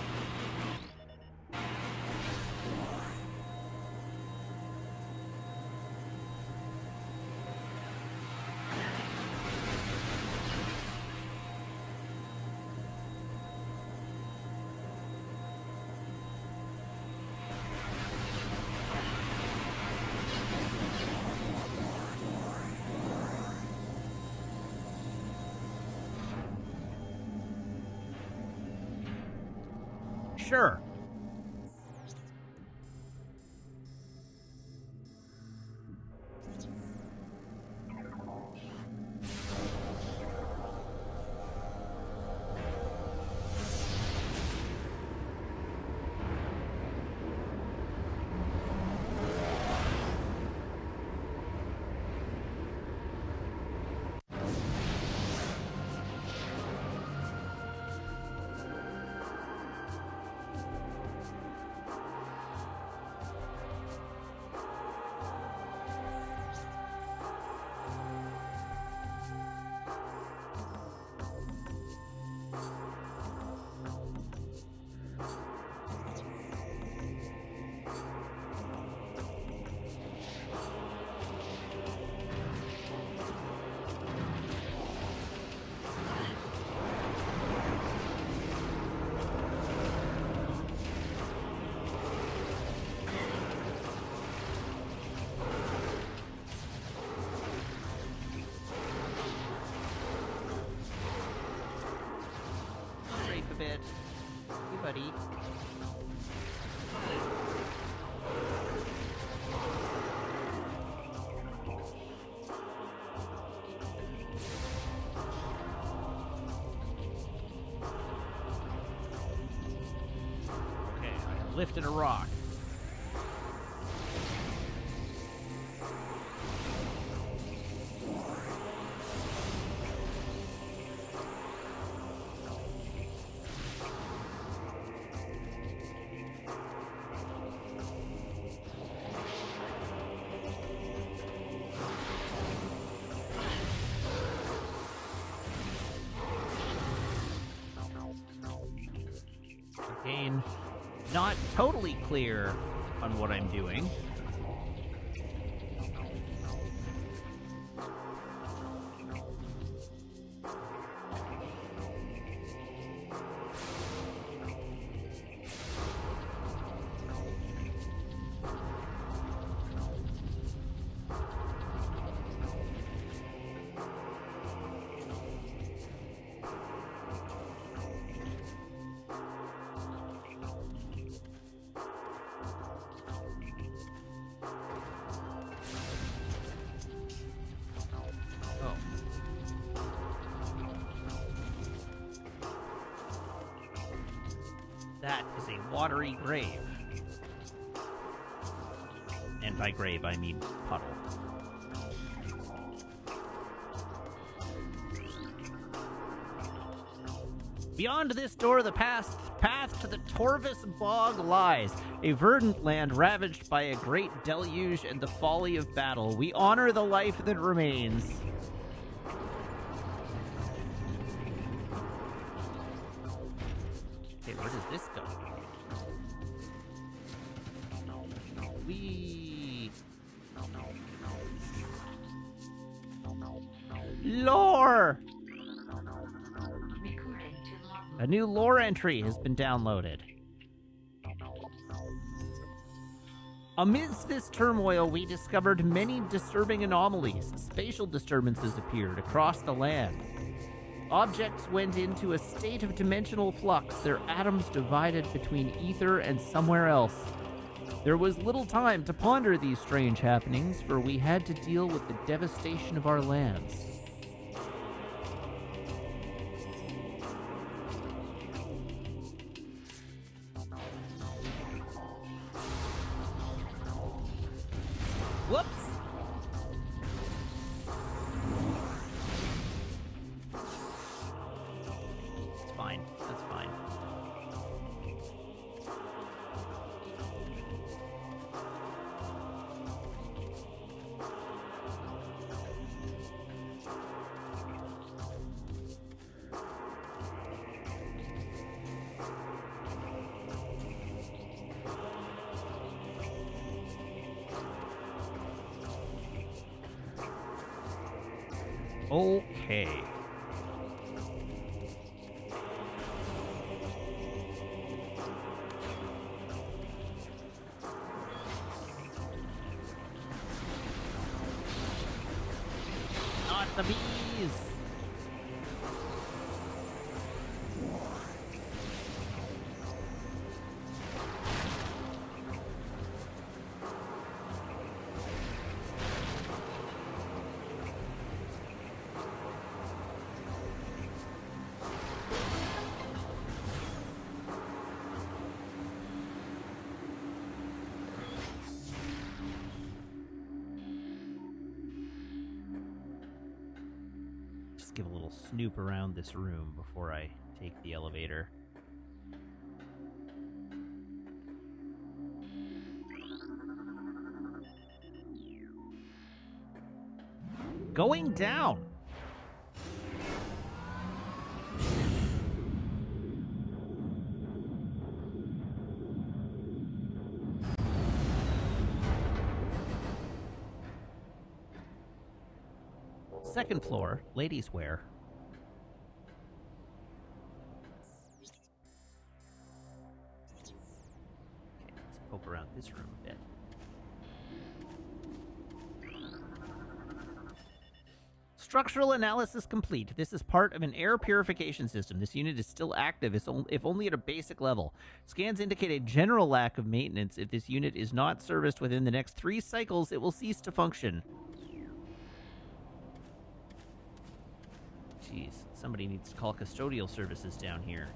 Sure. it. Hey, buddy. Okay, I lifted a rock. Again, not totally clear on what I'm doing. That is a watery grave. And by grave, I mean puddle. Beyond this door, the path to the Torvus Bog lies, a verdant land ravaged by a great deluge and the folly of battle. We honor the life that remains. Okay, where does this go? Lore! A new lore entry has been downloaded. Amidst this turmoil, we discovered many disturbing anomalies. Spatial disturbances appeared across the land. Objects went into a state of dimensional flux, their atoms divided between ether and somewhere else. There was little time to ponder these strange happenings, for we had to deal with the devastation of our lands. Whoops! It's fine. That's fine. Okay. Not the bees! Give a little snoop around this room before I take the elevator. Going down! Second floor, ladies' wear. Okay, let's poke around this room a bit. Structural analysis complete. This is part of an air purification system. This unit is still active, if only at a basic level. Scans indicate a general lack of maintenance. If this unit is not serviced within the next 3 cycles, it will cease to function. Jeez, somebody needs to call custodial services down here.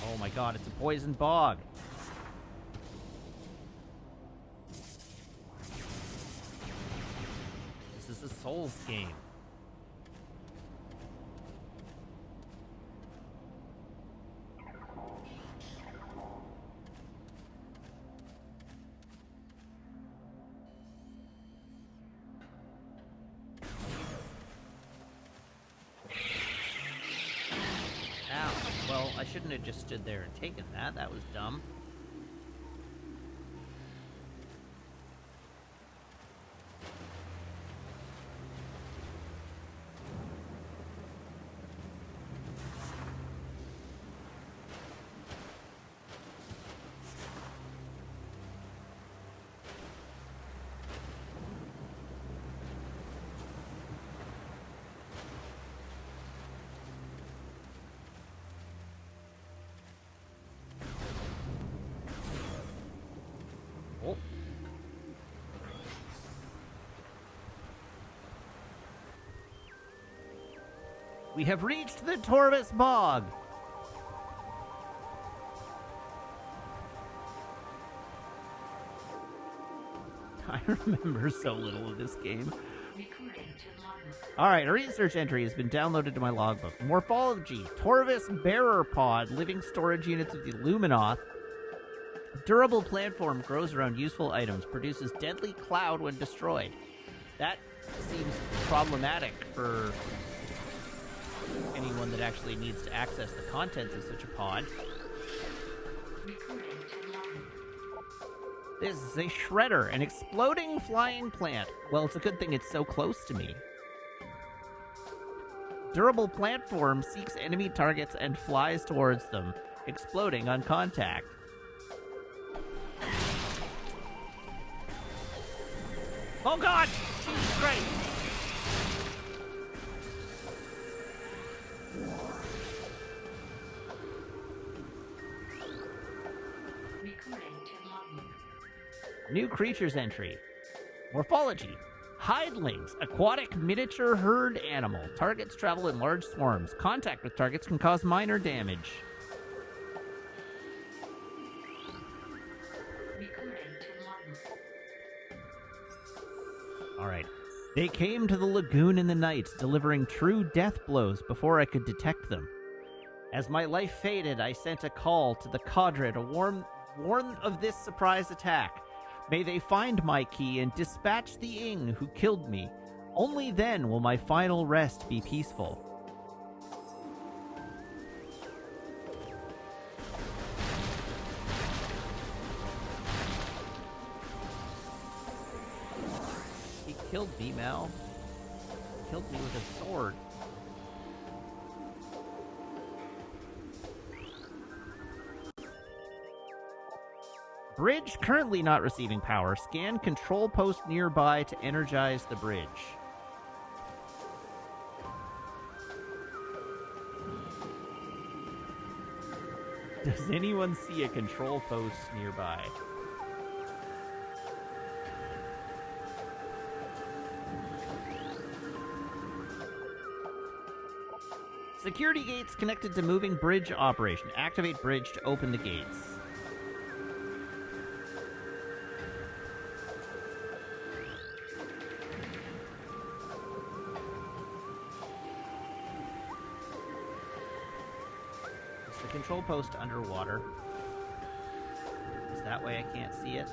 Oh my god, it's a poison bog. This is a Souls game. Well, I shouldn't have just stood there and taken that. That was dumb. Oh. We have reached the Torvis Bog. I remember so little of this game. Alright, a research entry has been downloaded to my logbook. Morphology, Torvis Bearer Pod, living storage units of the Luminoth. Durable plant form grows around useful items, produces deadly cloud when destroyed. That seems problematic for anyone that actually needs to access the contents of such a pod. This is a shredder, an exploding flying plant. Well, it's a good thing it's so close to me. Durable plant form seeks enemy targets and flies towards them, exploding on contact. Oh god! Jesus Christ! New creatures entry. Morphology. Hidelings, aquatic miniature herd animal. Targets travel in large swarms. Contact with targets can cause minor damage. Alright. They came to the lagoon in the night, delivering true death blows before I could detect them. As my life faded, I sent a call to the cadre to warn of this surprise attack. May they find my key and dispatch the Ing who killed me. Only then will my final rest be peaceful. He killed me, Mal. He killed me with a sword. Bridge currently not receiving power. Scan control post nearby to energize the bridge. Does anyone see a control post nearby? Security gates connected to moving bridge operation. Activate bridge to open the gates. Control post underwater. Is that way I can't see it?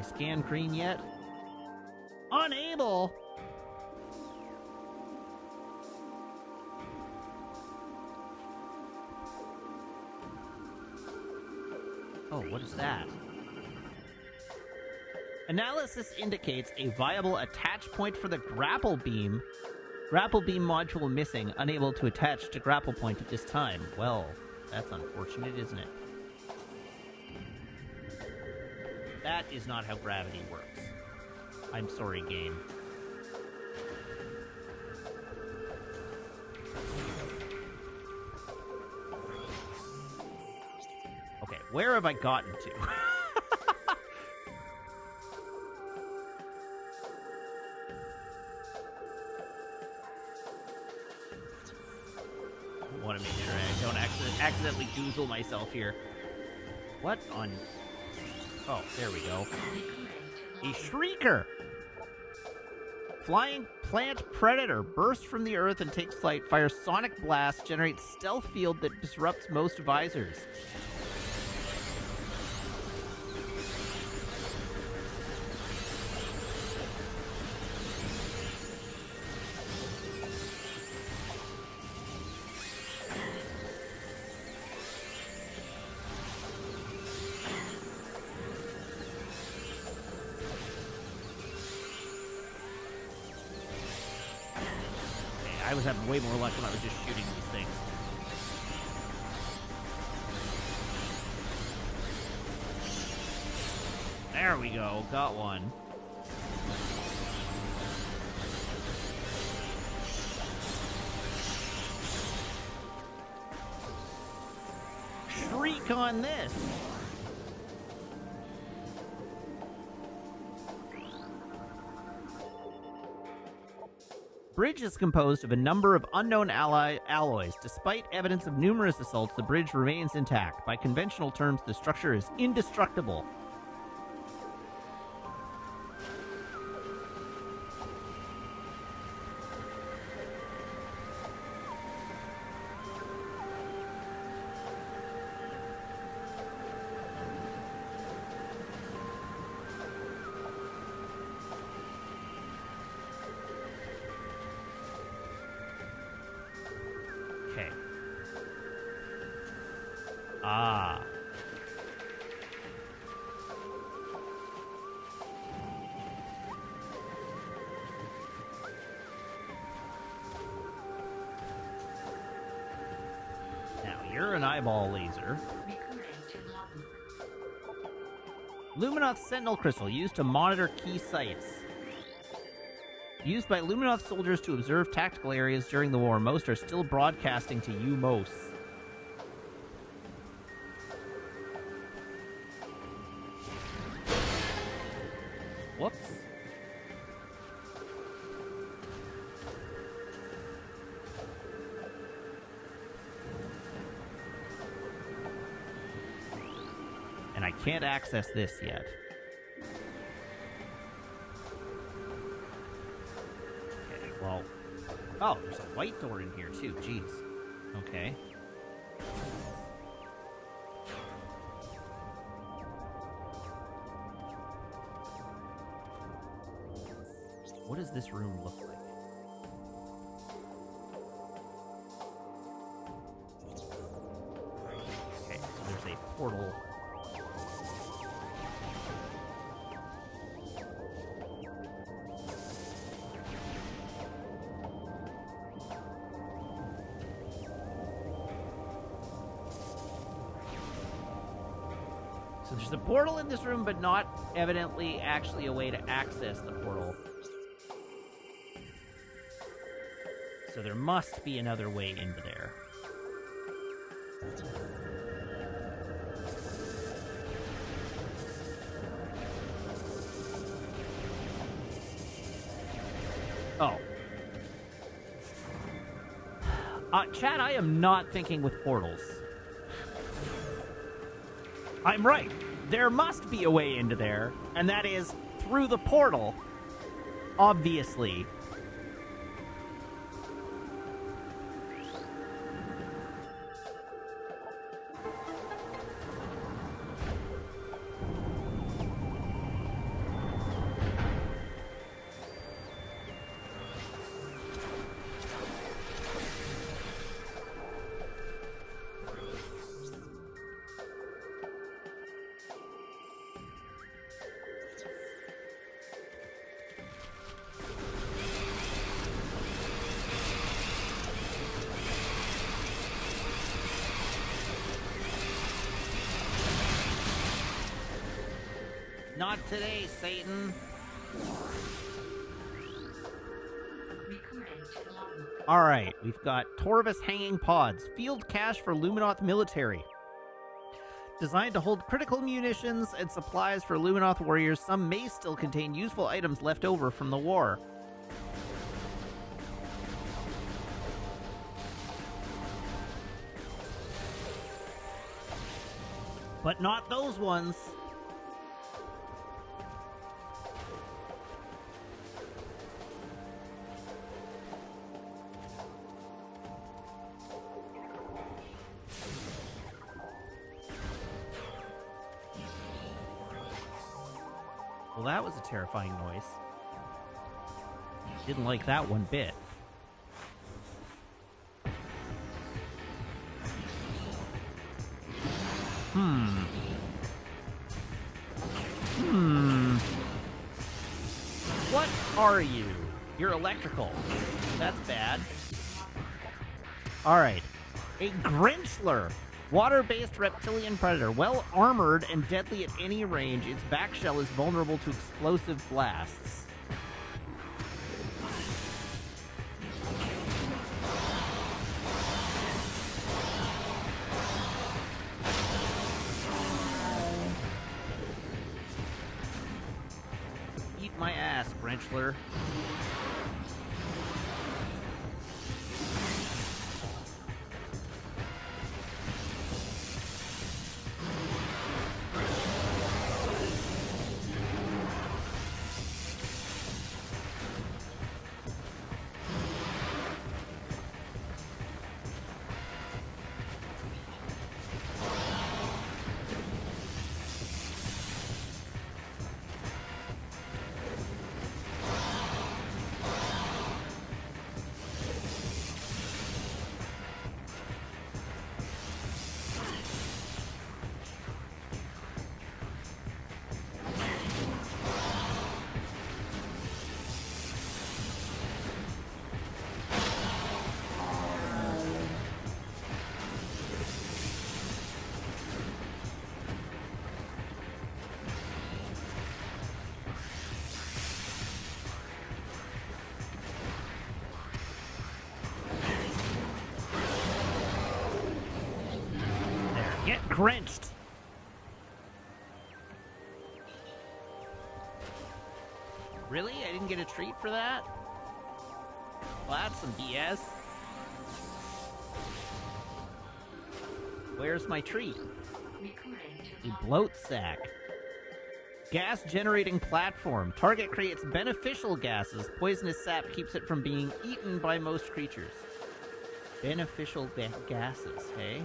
scan cream yet? Unable? Oh, what is that? Analysis indicates a viable attach point for the grapple beam. Grapple beam module missing, unable to attach to grapple point at this time. Well, that's unfortunate, isn't it? That is not how gravity works. I'm sorry, game. Okay, where have I gotten to? I want to make sure I don't accidentally goozle myself here. What on... Oh, there we go. A shrieker! Flying plant predator bursts from the earth and takes flight, fires sonic blast, generates stealth field that disrupts most visors. I was having way more luck when I was just shooting these things. There we go. Got one. Shriek on this. Bridge is composed of a number of unknown alloys. Despite evidence of numerous assaults, the bridge remains intact. By conventional terms, the structure is indestructible. Okay. Ah. Now, you're an eyeball laser. Luminoth Sentinel Crystal, used to monitor key sites. Used by Luminoth soldiers to observe tactical areas during the war. Most are still broadcasting to Umos. Whoops. And I can't access this yet. Well, oh, there's a white door in here too. Jeez. Okay. What does this room look like? Okay, so there's a portal. So there's a portal in this room, but not evidently actually a way to access the portal. So there must be another way into there. Oh. Chat, I am not thinking with portals. I'm right. There must be a way into there, and that is through the portal. Obviously. today, Satan. Recording to logbook. Alright, we've got Torvus Hanging Pods, field cache for Luminoth military. Designed to hold critical munitions and supplies for Luminoth warriors, some may still contain useful items left over from the war. But not those ones. Well, that was a terrifying noise. Didn't like that one bit. What are you? You're electrical. That's bad. Alright. A Grinchler. Water-based reptilian predator. Well armored and deadly at any range, its back shell is vulnerable to explosive blasts. Eat my ass, Grinchler. Get Grinched! Really? I didn't get a treat for that? Well, that's some BS. Where's my treat? Recording to A logbook. bloat sack. Gas generating platform. Target creates beneficial gases. Poisonous sap keeps it from being eaten by most creatures. Beneficial gases, hey?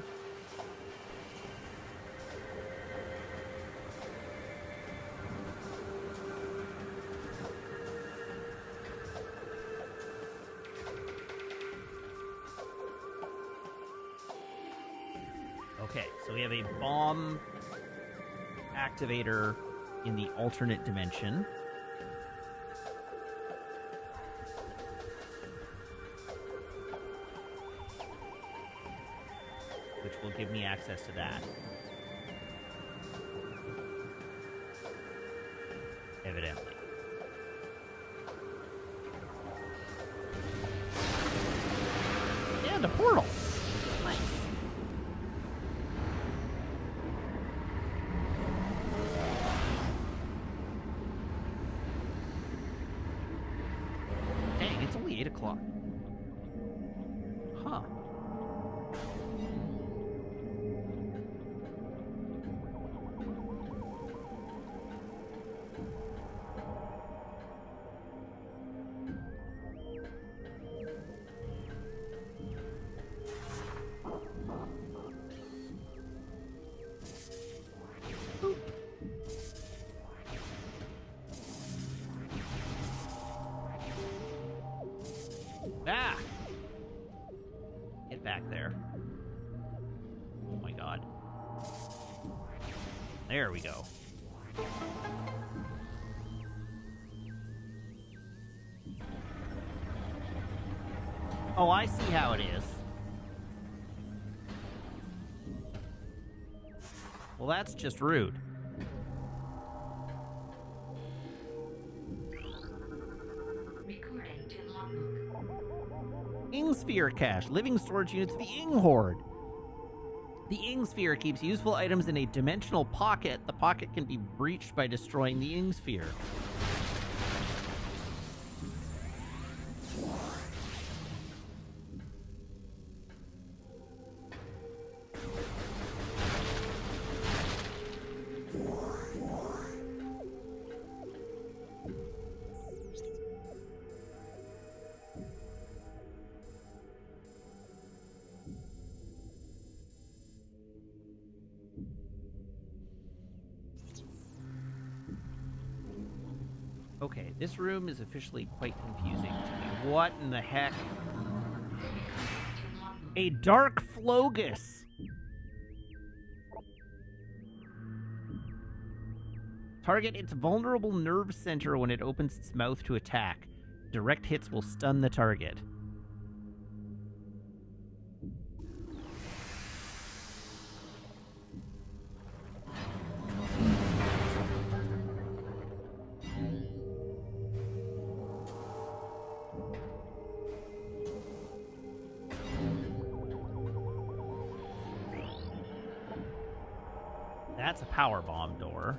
Okay, so we have a bomb activator in the alternate dimension. Which will give me access to that. Evidently. And a portal! Nice. Dang, it's only 8 o'clock. Huh. Ah! Get back there. Oh my god. There we go. Oh, I see how it is. Well, that's just rude. Ing Sphere Cache. Living storage units of the Ing Horde. The Ing Sphere keeps useful items in a dimensional pocket. The pocket can be breached by destroying the Ing Sphere. Okay, this room is officially quite confusing to me. What in the heck? A dark Flogus! Target its vulnerable nerve center when it opens its mouth to attack. Direct hits will stun the target. That's a power bomb door.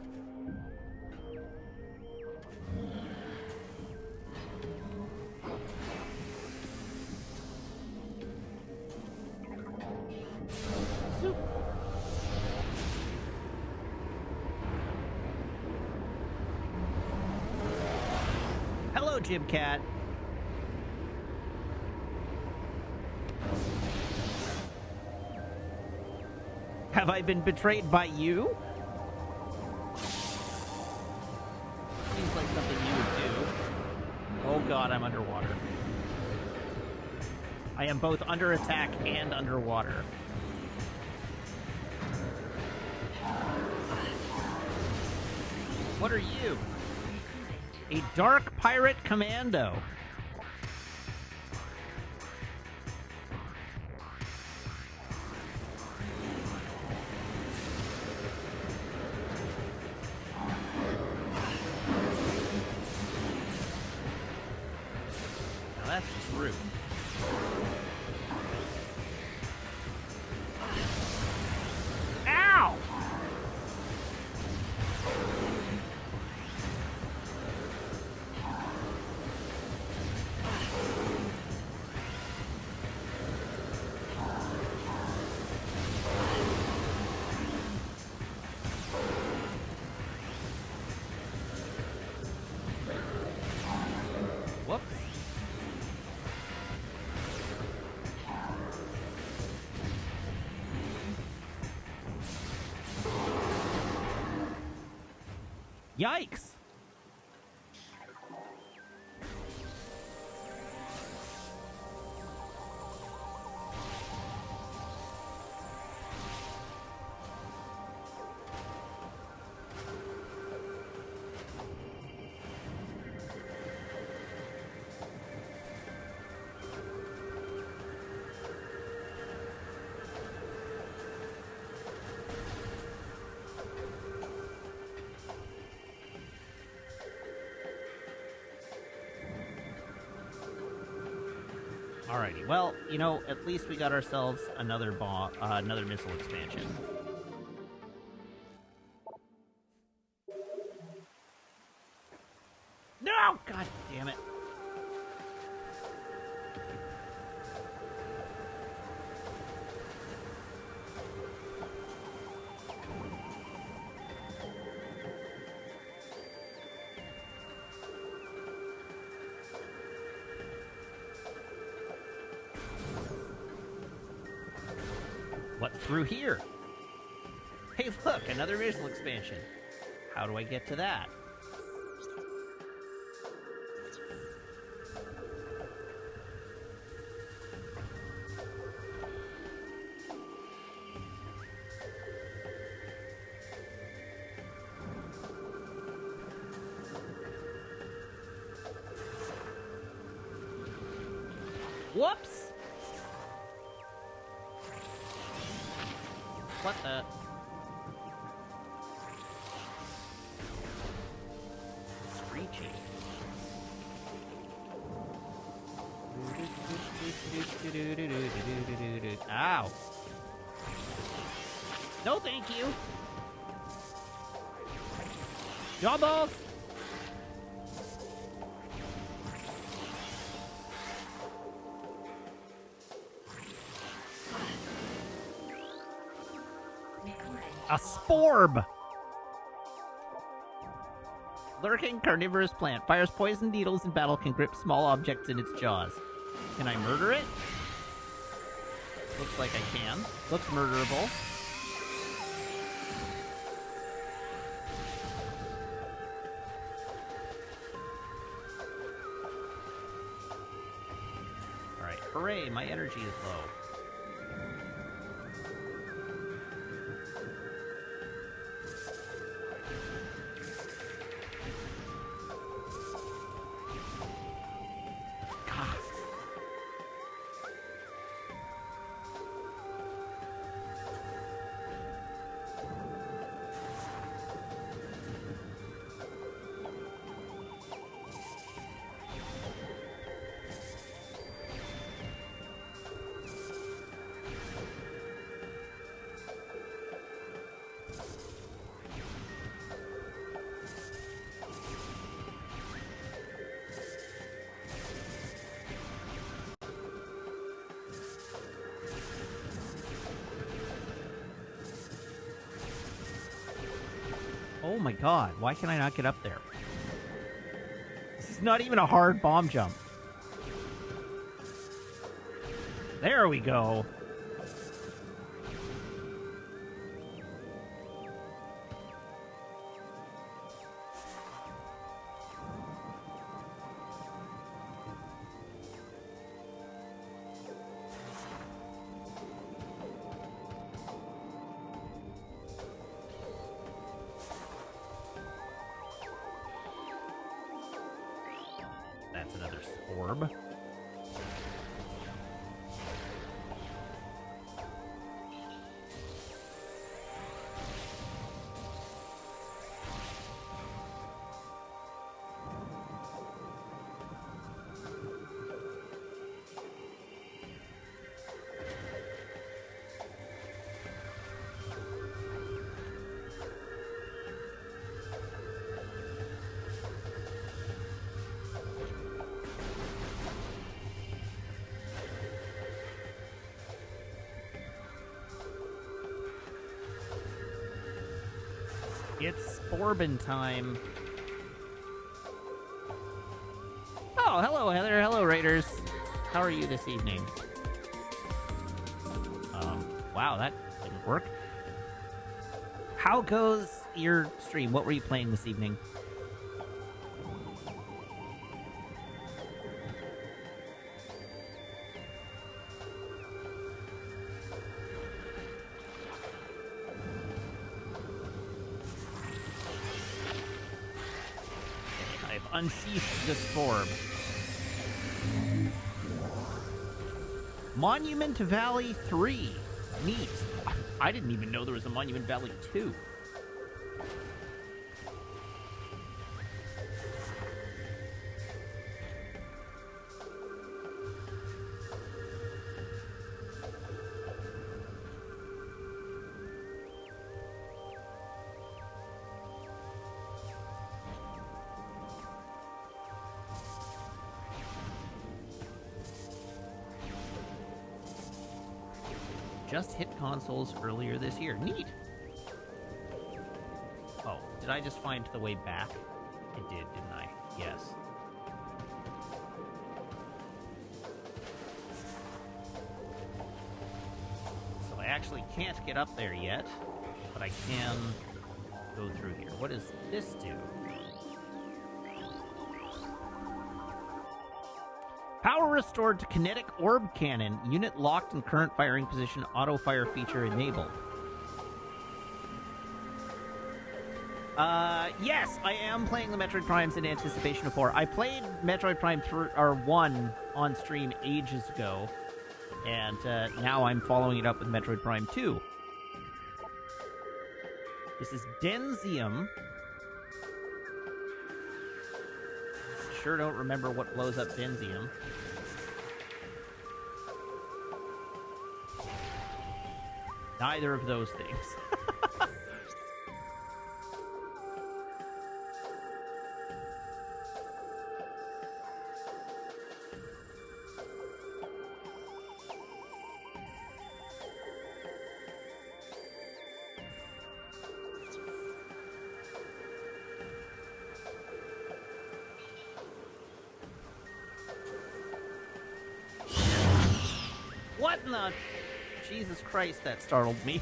Soup. Hello, Jim Cat. Have I been betrayed by you? Seems like something you would do. Oh god, I'm underwater. I am both under attack and underwater. What are you? A dark pirate commando. Now that's just rude. Ow! Whoops. Yikes! Alrighty, well, you know, at least we got ourselves another another missile expansion. No! God damn it. What's through here? Hey, look, another missile expansion. How do I get to that? Whoops! What the? Screechy. Ow. No, thank you. Jaw balls. A sporb. Lurking carnivorous plant. Fires poison needles in battle, can grip small objects in its jaws. Can I murder it? Looks like I can. Looks murderable. Alright, hooray, my energy is low. Oh my god, why can I not get up there? This is not even a hard bomb jump. There we go. That's another sporb. It's Sporbin time. Oh, hello, Heather. Hello, Raiders. How are you this evening? Wow, that didn't work. How goes your stream? What were you playing this evening? Unsheathed the Sporb. Monument Valley 3. Neat. I didn't even know there was a Monument Valley 2. Just hit consoles earlier this year. Neat. Oh, did I just find the way back? I did, didn't I? Yes. So I actually can't get up there yet, but I can go through here. What does this do? Power restored to kinetic orb cannon. Unit locked in current firing position. Auto fire feature enabled. Yes, I am playing the Metroid Primes in anticipation of 4. I played Metroid Prime 1 on stream ages ago, and now I'm following it up with Metroid Prime 2. This is Denzium. Sure don't remember what blows up Denzium. Neither of those things. What in the... Jesus Christ, that startled me.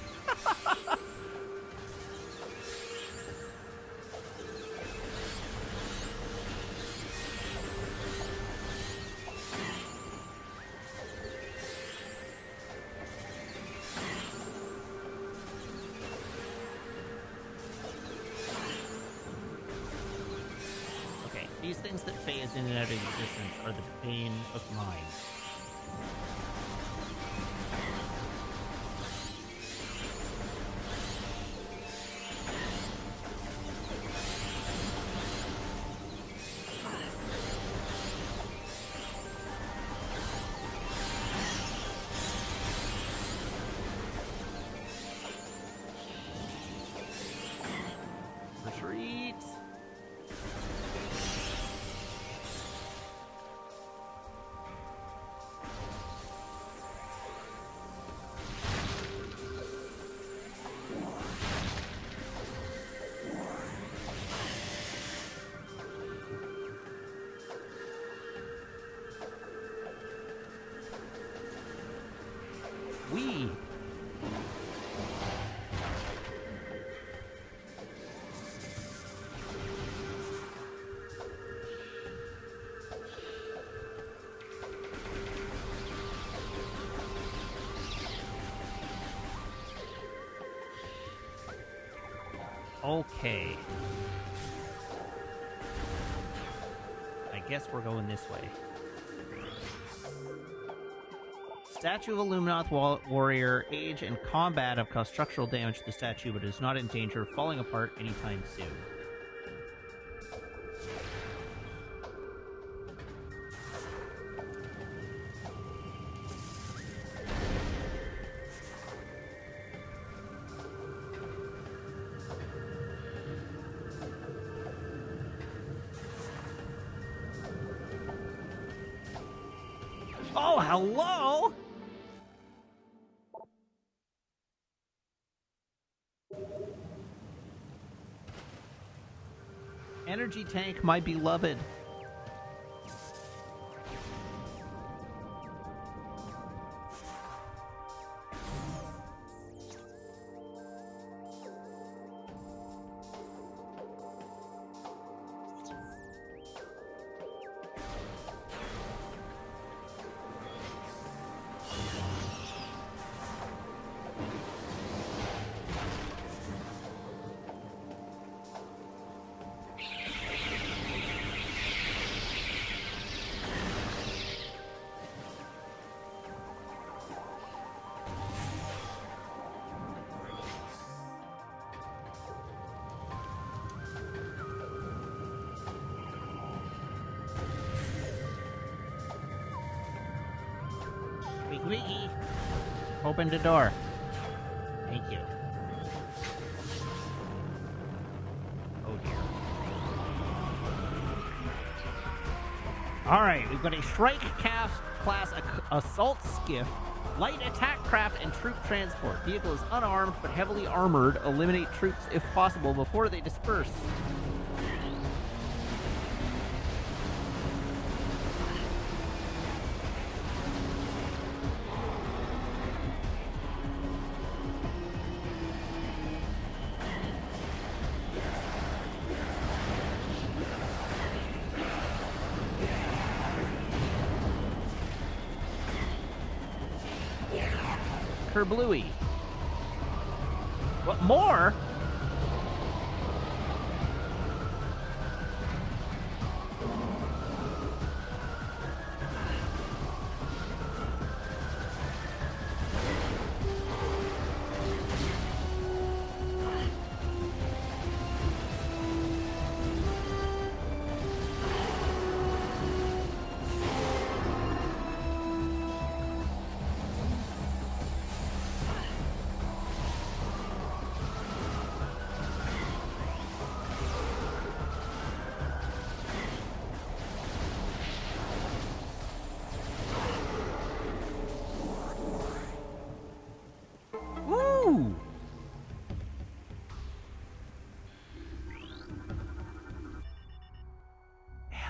Okay, these things that phase in and out of existence are the bane of mine. Retreat. We. Okay. I guess we're going this way. Statue of Illuminath Warrior. Age and combat have caused structural damage to the statue, but is not in danger of falling apart anytime soon. Oh, hello! Energy tank, my beloved. Wiggy. Open the door. Thank you. Oh dear. Alright, we've got a Shrike class assault skiff, light attack craft, and troop transport. Vehicle is unarmed but heavily armored. Eliminate troops if possible before they disperse. Bluey. What more?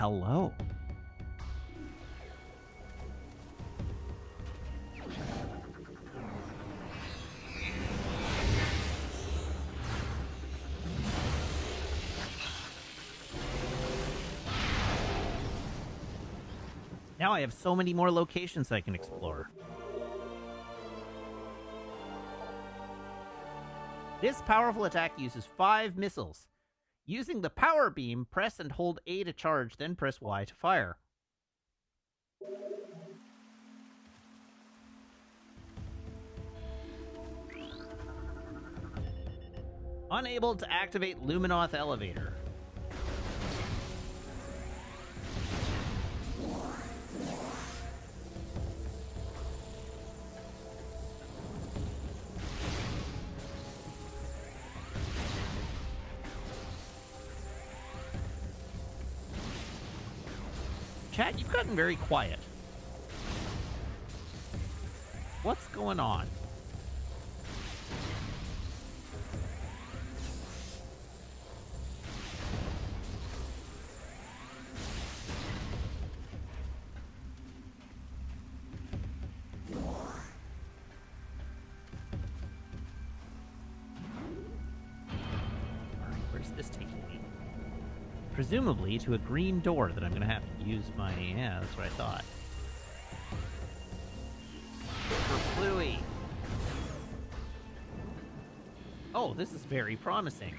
hello. Now I have so many more locations I can explore. This powerful attack uses 5 missiles. Using the power beam, press and hold A to charge, then press Y to fire. Unable to activate Luminoth elevator. Chat, you've gotten very quiet. What's going on? Where's this taking me? Presumably to a green door that I'm going to have to use my... Yeah, that's what I thought. For Bluey. Oh, this is very promising.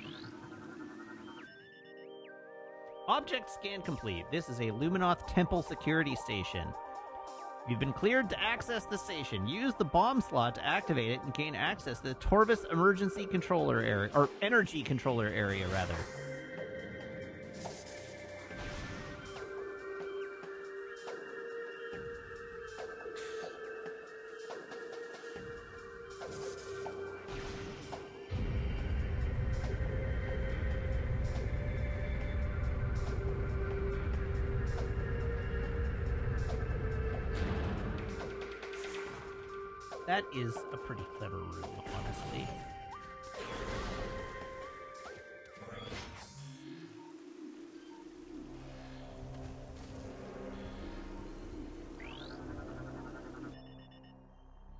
Object scan complete. This is a Luminoth Temple security station. You've been cleared to access the station. Use the bomb slot to activate it and gain access to the Torvis emergency controller area, or energy controller area, rather. That is a pretty clever room, honestly.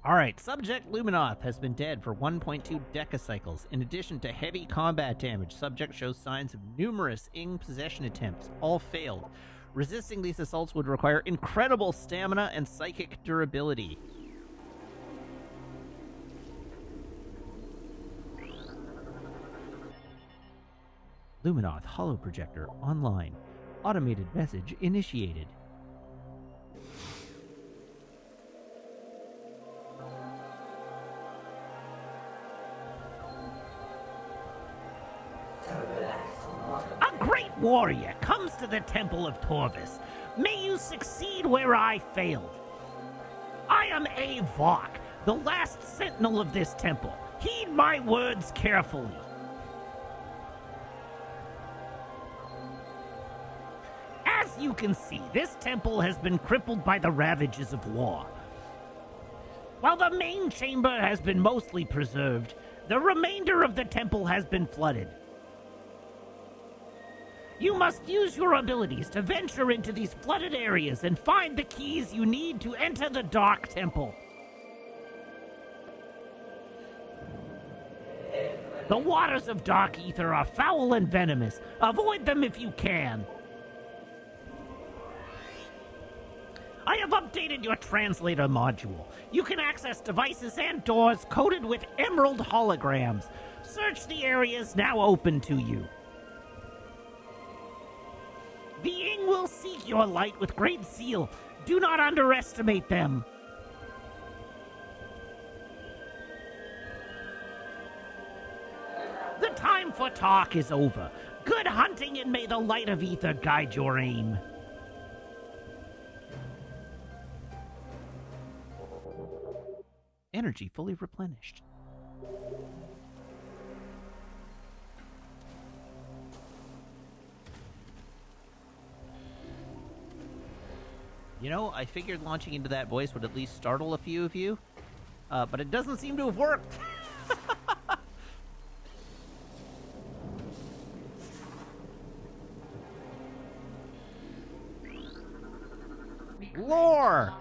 Alright, Subject Luminoth has been dead for 1.2 decacycles. In addition to heavy combat damage, Subject shows signs of numerous possession attempts, all failed. Resisting these assaults would require incredible stamina and psychic durability. Luminoth Holo Projector online. Automated message initiated. A great warrior comes to the Temple of Torvis. May you succeed where I failed. I am Avok, the last sentinel of this temple. Heed my words carefully. As you can see, this temple has been crippled by the ravages of war. While the main chamber has been mostly preserved, the remainder of the temple has been flooded. You must use your abilities to venture into these flooded areas and find the keys you need to enter the Dark Temple. The waters of Dark Ether are foul and venomous. Avoid them if you can. I have updated your translator module. You can access devices and doors coated with emerald holograms. Search the areas now open to you. Being will seek your light with great zeal. Do not underestimate them. The time for talk is over. Good hunting, and may the light of ether guide your aim. Energy fully replenished. You know, I figured launching into that voice would at least startle a few of you, but it doesn't seem to have worked. Lore!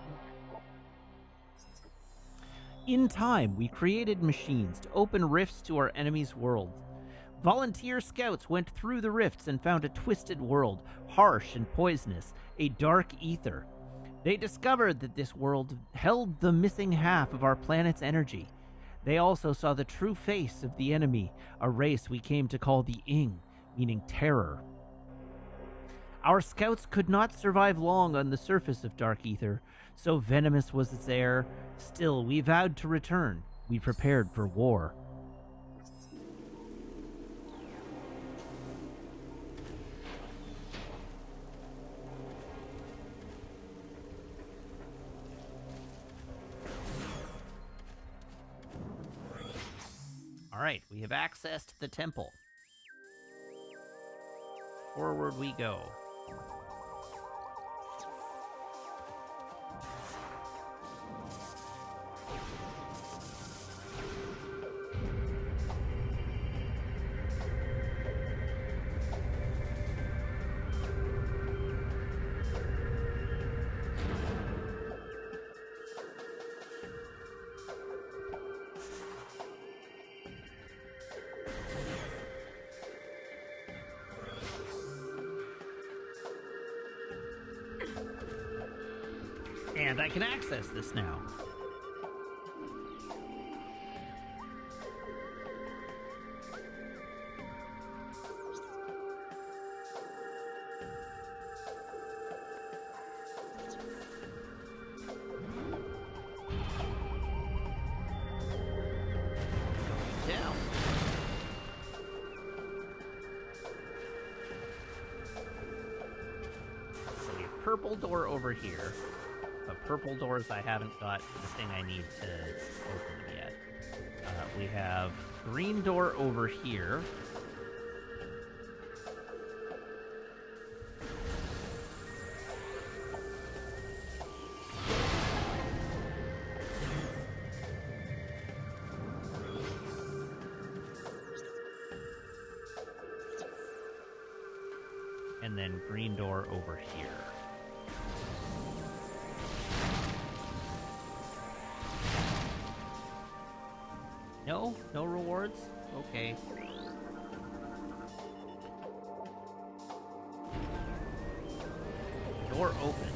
In time, we created machines to open rifts to our enemies' worlds. Volunteer scouts went through the rifts and found a twisted world, harsh and poisonous, a dark ether. They discovered that this world held the missing half of our planet's energy. They also saw the true face of the enemy, a race we came to call the Ing, meaning terror. Our scouts could not survive long on the surface of dark ether, so venomous was its air. Still, we vowed to return. We prepared for war. All right, we have access to the temple. Forward we go. And I can access this now. Down. So we have purple door over here. But purple doors, I haven't got the thing I need to open them yet. We have green door over here. And then green door over here. No? No rewards? Okay. Door open.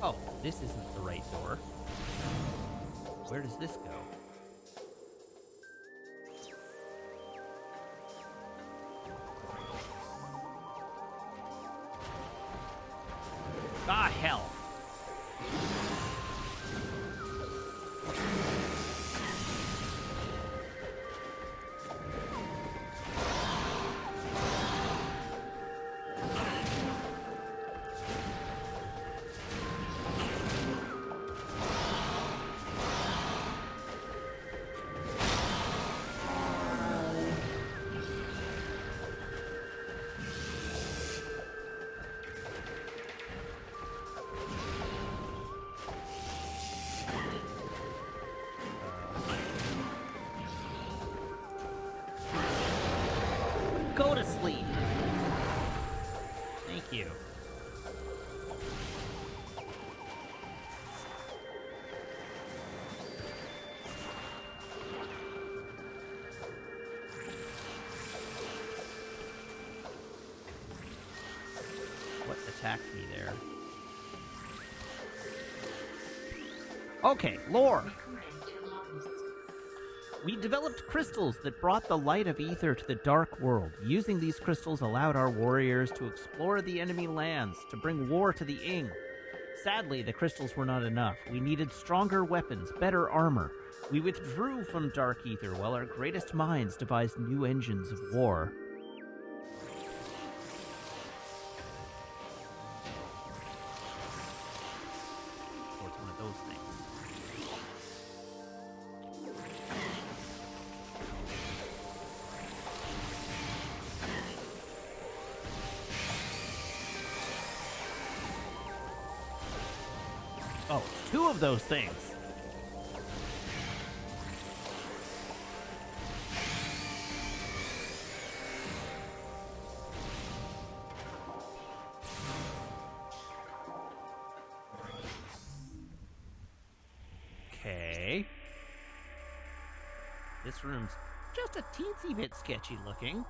Oh, this isn't the right door. Where does this go? Ah, hell. Go to sleep. Thank you. What attacked me there? Okay, lore. We developed crystals that brought the light of ether to the dark world. Using these crystals allowed our warriors to explore the enemy lands, to bring war to the Ing. Sadly, the crystals were not enough. We needed stronger weapons, better armor. We withdrew from dark ether while our greatest minds devised new engines of war. Oh, it's one of those things. Oh, two of those things. Okay. This room's just a teensy bit sketchy looking.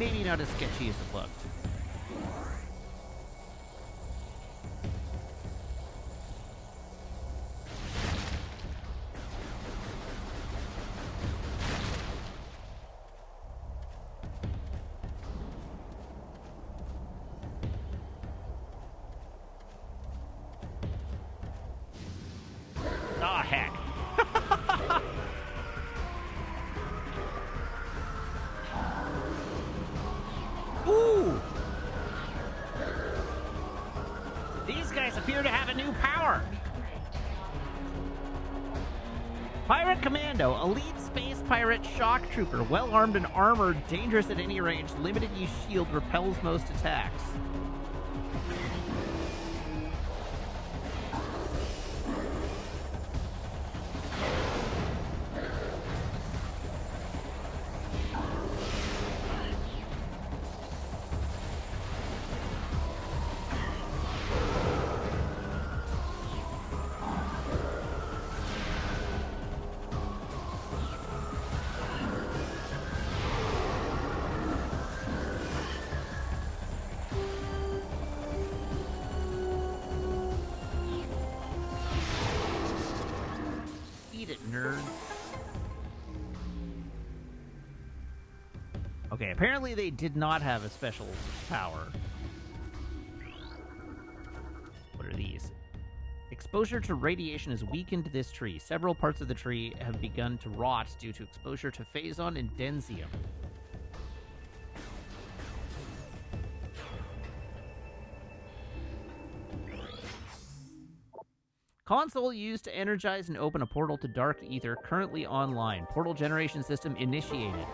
Maybe not as sketchy as it looked. Ah, heck. Ooh! These guys appear to have a new power. Pirate Commando, elite space pirate shock trooper, well armed and armored, dangerous at any range, limited use shield, repels most attacks. Eat it, nerd. Okay, apparently they did not have a special power. What are these? Exposure to radiation has weakened this tree. Several parts of the tree have begun to rot due to exposure to phazon and densium. Console used to energize and open a portal to dark ether currently online. Portal generation system initiated.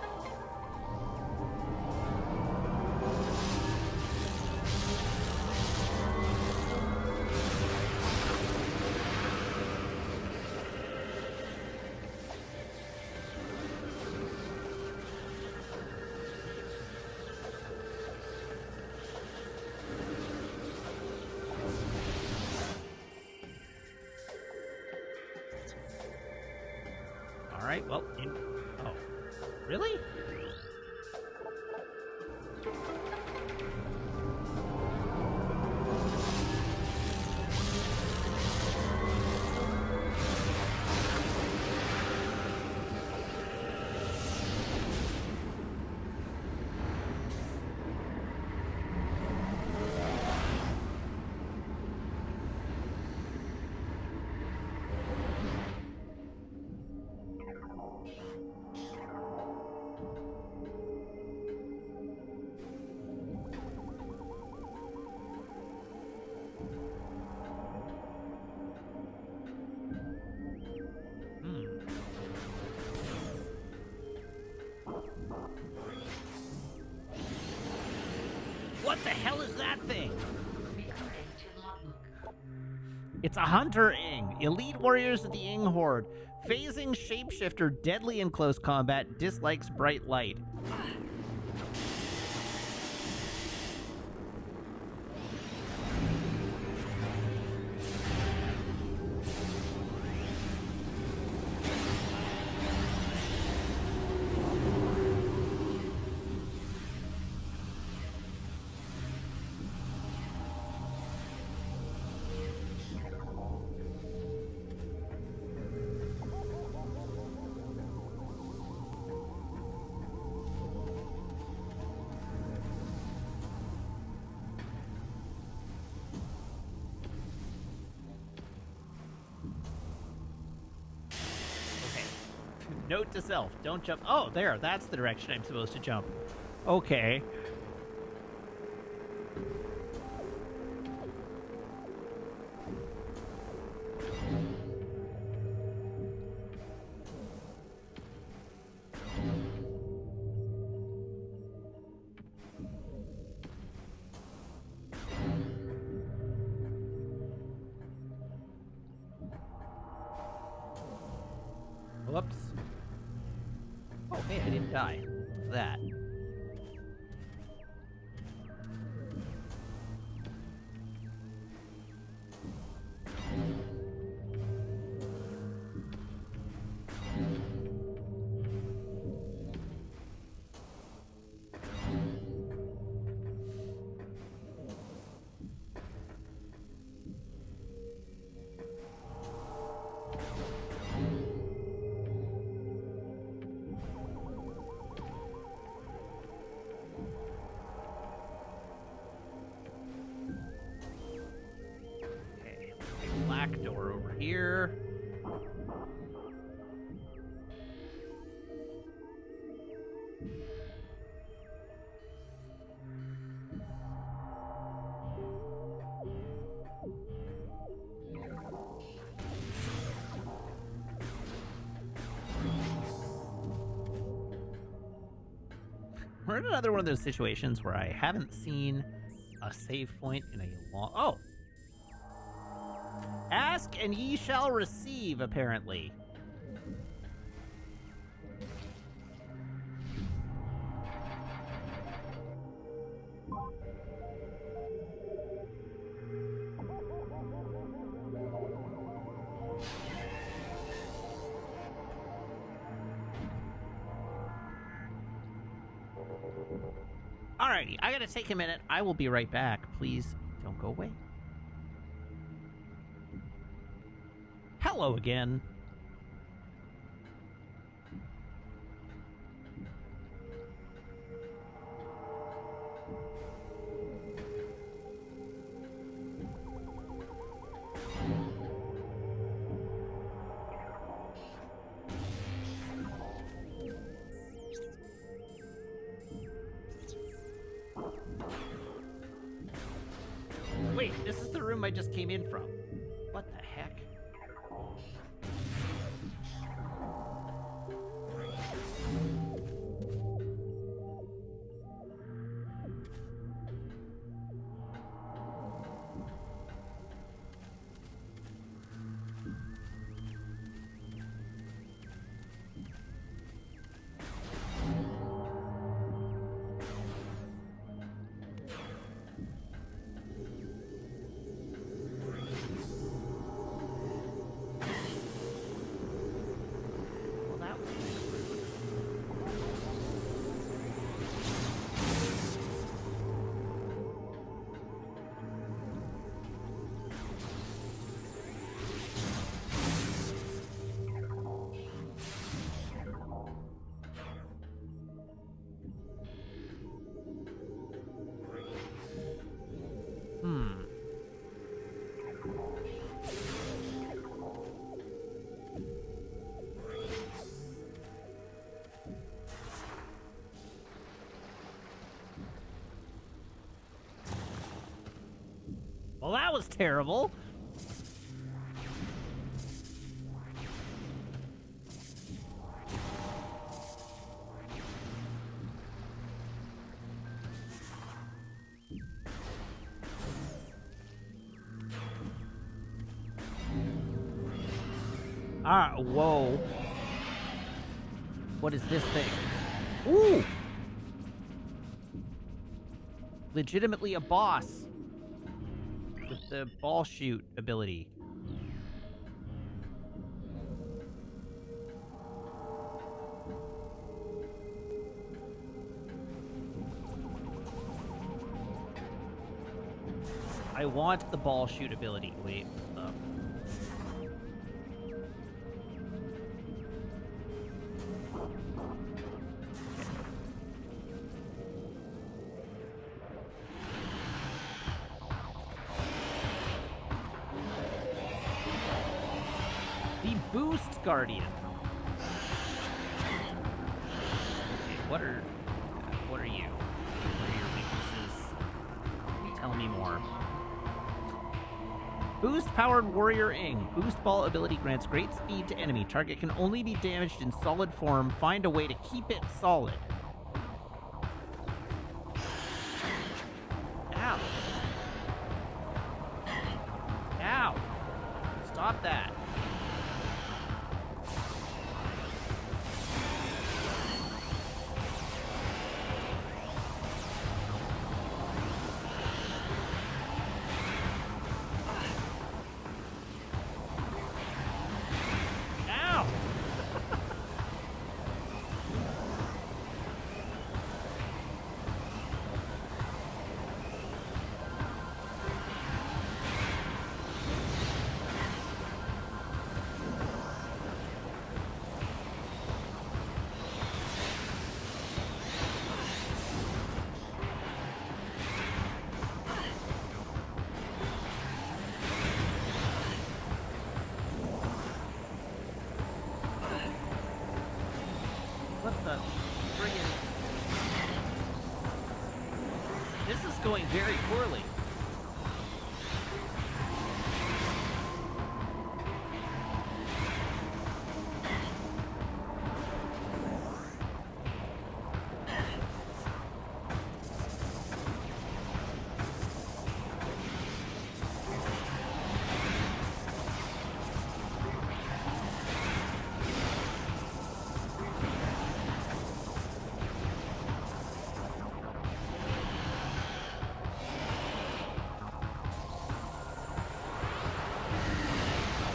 All right, well, oh, really? What the hell is that thing? It's a Hunter Ing. Elite warriors of the Ing Horde. Phasing shapeshifter, deadly in close combat, dislikes bright light. Note to self, don't jump. Oh, there, that's the direction I'm supposed to jump. Okay. Whoops. Oh, hey, I didn't die. What's that? Okay, black door over here. We're in another one of those situations where I haven't seen a save point in a long... Oh! Ask and ye shall receive, apparently. Alrighty, I gotta take a minute. I will be right back. Please don't go away. Hello again. Wait, this is the room I just came in from. What the heck? Well, that was kind of rude. Hmm. Well, that was terrible. Whoa. What is this thing? Ooh! Legitimately a boss. With the ball shoot ability. I want the ball shoot ability. Wait, hold up. The Boost Guardian. Okay, what are you? What are your weaknesses? Tell me more. Boost Powered Warrior Ing. Boost Ball ability grants great speed to enemy. Target can only be damaged in solid form. Find a way to keep it solid. Ow. Ow. Stop that. What the friggin'? This is going very poorly.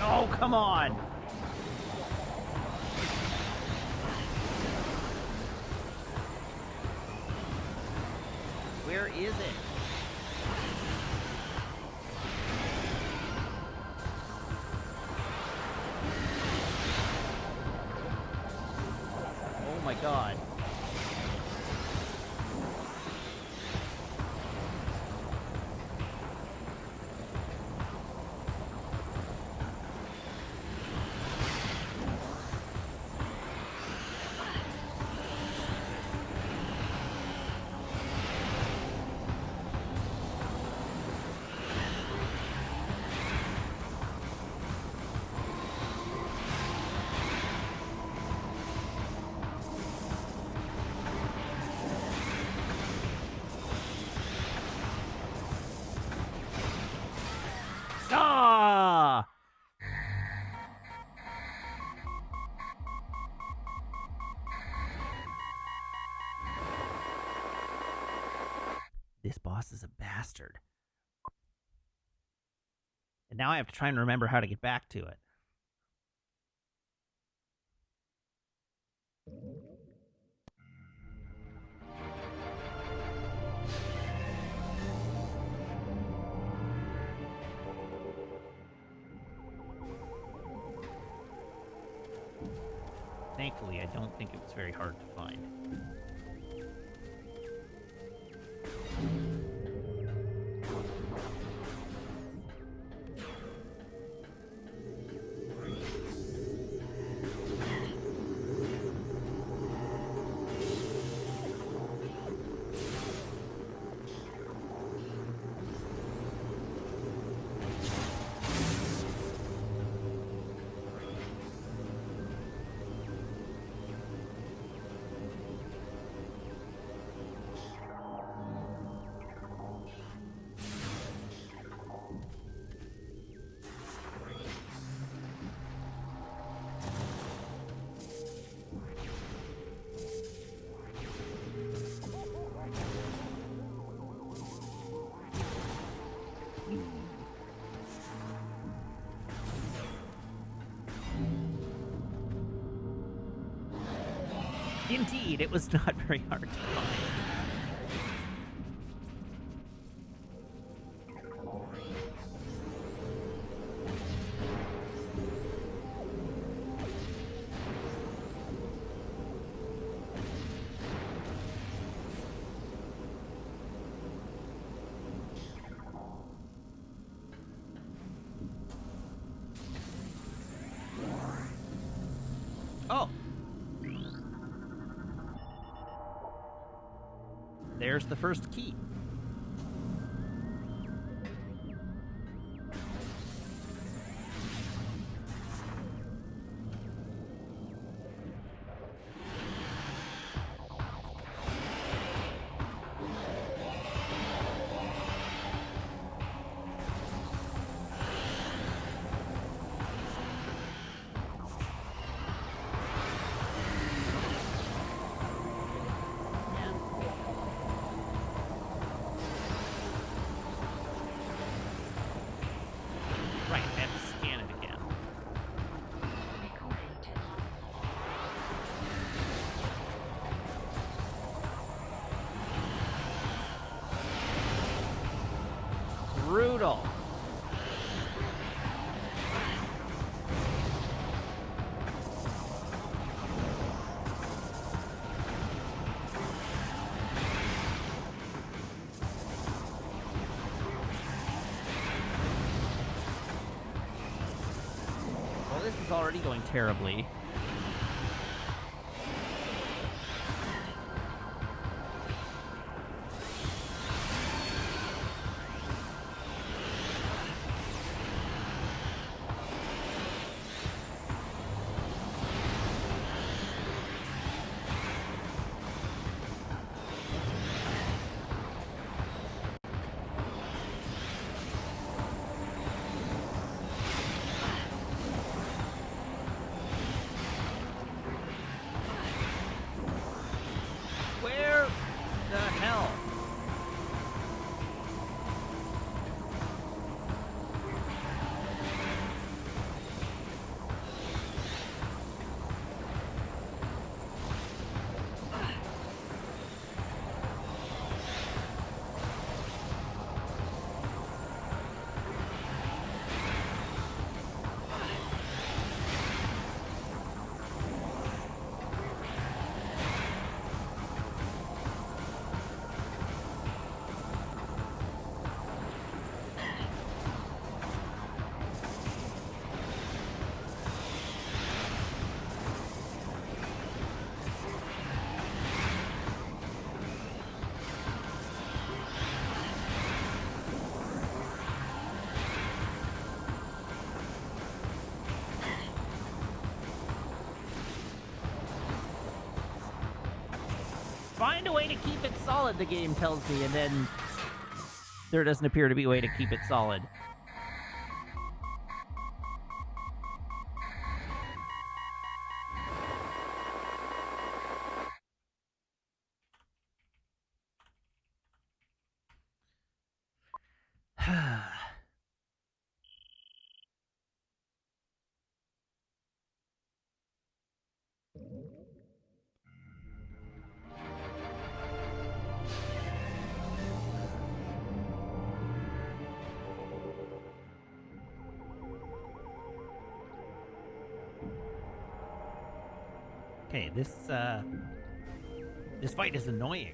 Oh, come on! Where is it? Oh my god. Ah! This boss is a bastard. And now I have to try and remember how to get back to it. Thankfully, I don't think it was very hard to find. Indeed, it was not very hard to find. Oh! There's the first key. Right, I have to scan it again. Recording to Brutal. Well, this is already going terribly. Find a way to keep it solid, the game tells me, and then there doesn't appear to be a way to keep it solid. Okay, this fight is annoying.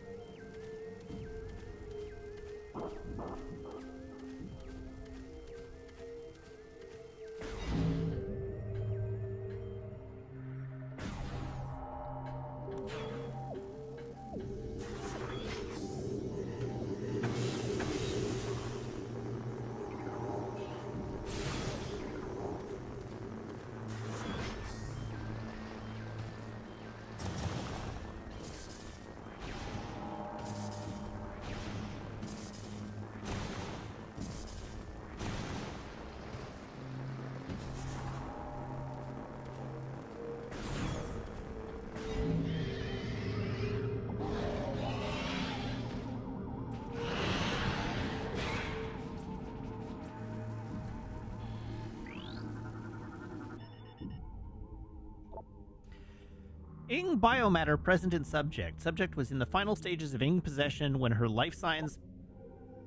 Ing biomatter present in subject. Subject was in the final stages of Ing possession when her life signs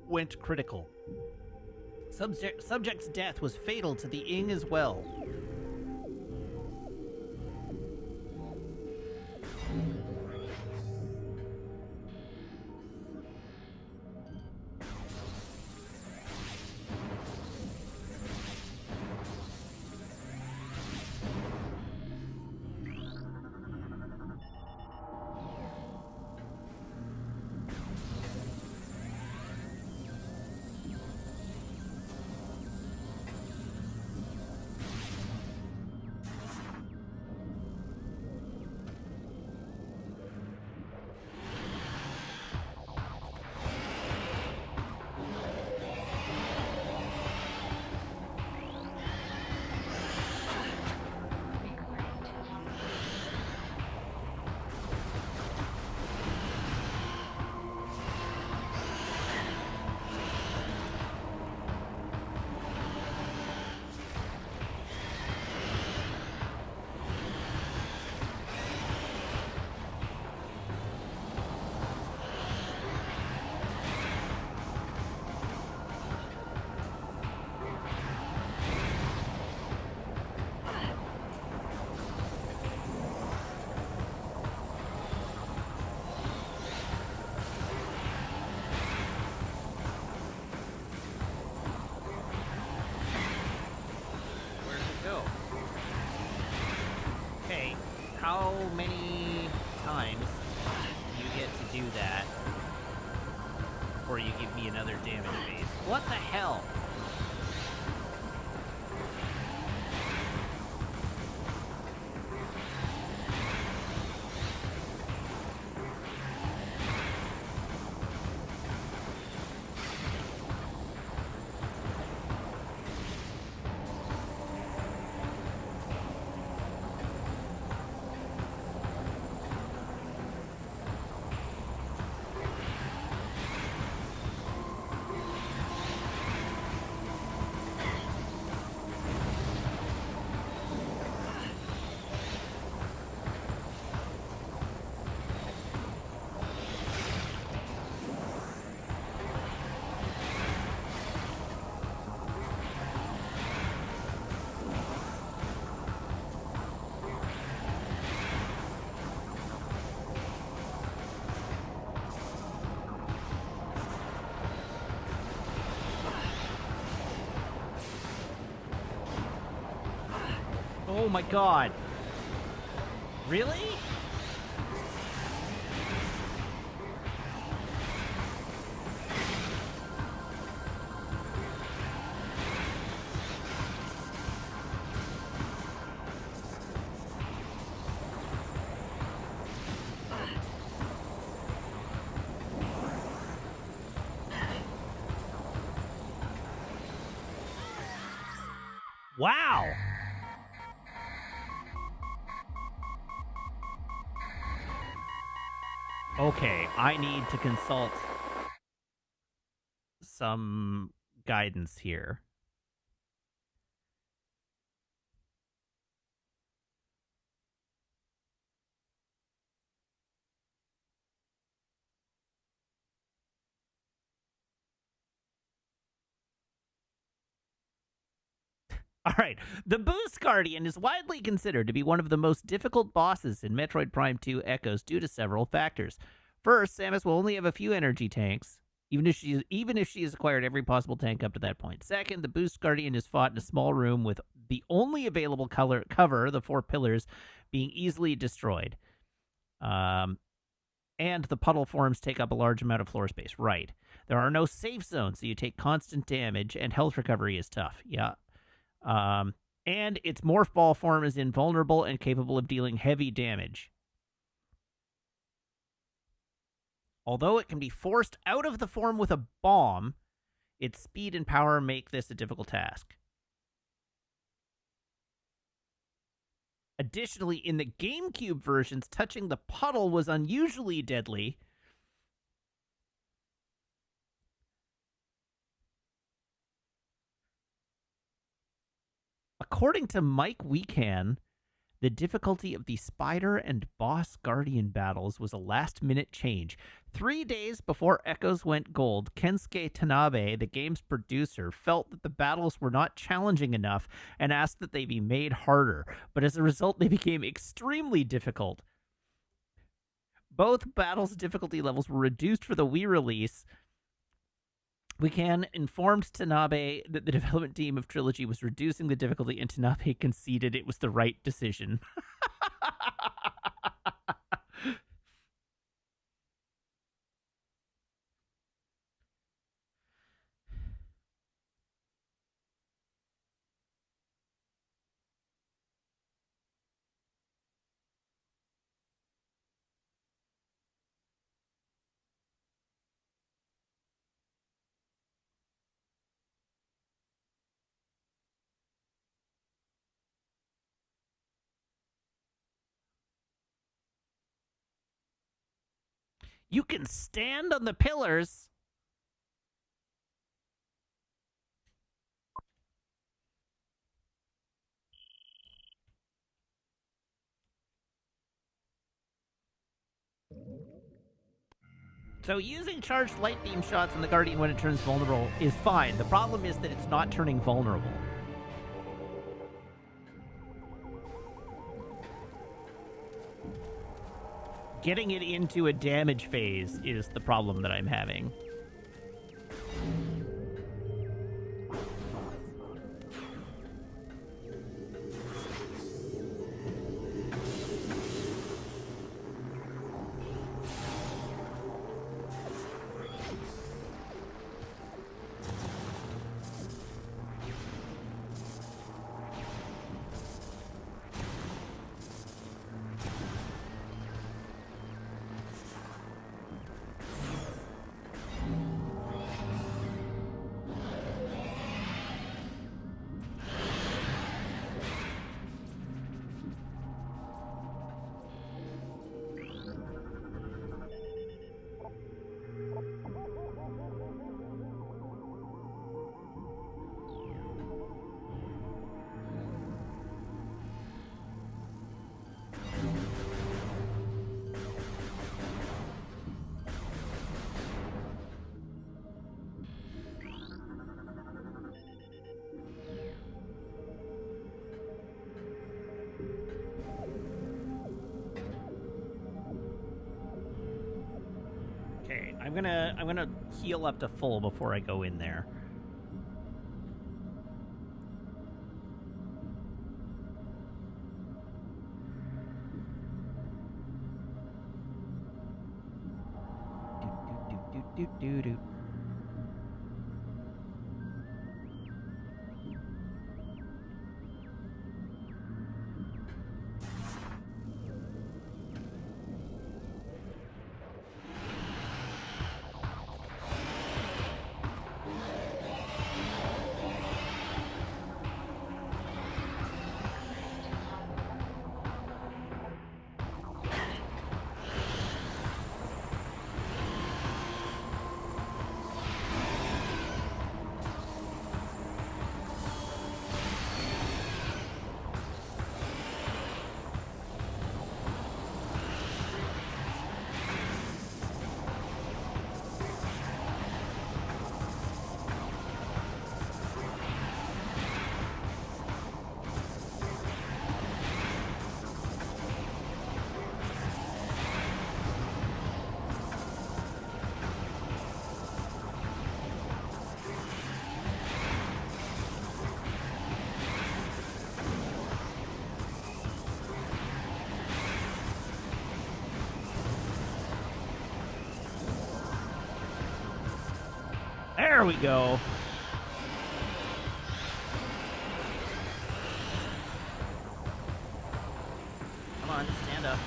went critical. Subject's death was fatal to the Ing as well. How many times do you get to do that before you give me another damage base? What the hell? Oh my god. Really? Wow! Okay, I need to consult some guidance here. All right. The Boost Guardian is widely considered to be one of the most difficult bosses in Metroid Prime 2 Echoes due to several factors. First, Samus will only have a few energy tanks, even if she has acquired every possible tank up to that point. Second, the Boost Guardian is fought in a small room with the only available cover, the 4 pillars, being easily destroyed. And the puddle forms take up a large amount of floor space. Right. There are no safe zones, so you take constant damage, and health recovery is tough. Yeah. And its morph ball form is invulnerable and capable of dealing heavy damage. Although it can be forced out of the form with a bomb, its speed and power make this a difficult task. Additionally, in the GameCube versions, touching the puddle was unusually deadly. According to Mike Weekan, the difficulty of the Spider and Boss Guardian battles was a last-minute change. 3 days before Echoes went gold, Kensuke Tanabe, the game's producer, felt that the battles were not challenging enough and asked that they be made harder, but as a result, they became extremely difficult. Both battles' difficulty levels were reduced for the Wii release. Weekan informed Tanabe that the development team of Trilogy was reducing the difficulty, and Tanabe conceded it was the right decision. You can stand on the pillars. So using charged light beam shots on the Guardian when it turns vulnerable is fine. The problem is that it's not turning vulnerable. Getting it into a damage phase is the problem that I'm having. Okay, I'm gonna heal up to full before I go in there. Do. There we go. Come on, stand up.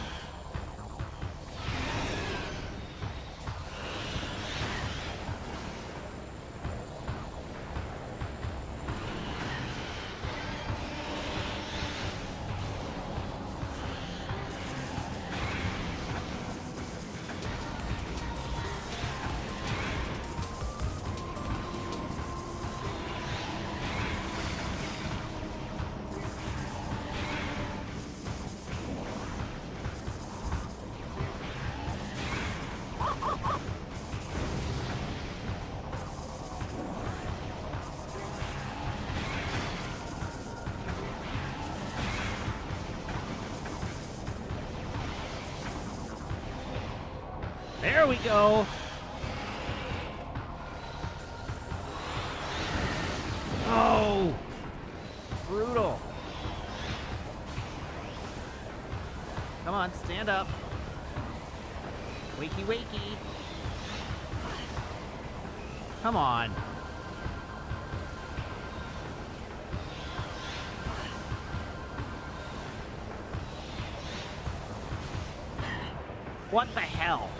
There we go. Oh, brutal. Come on, stand up. Wakey, wakey. Come on. What the hell?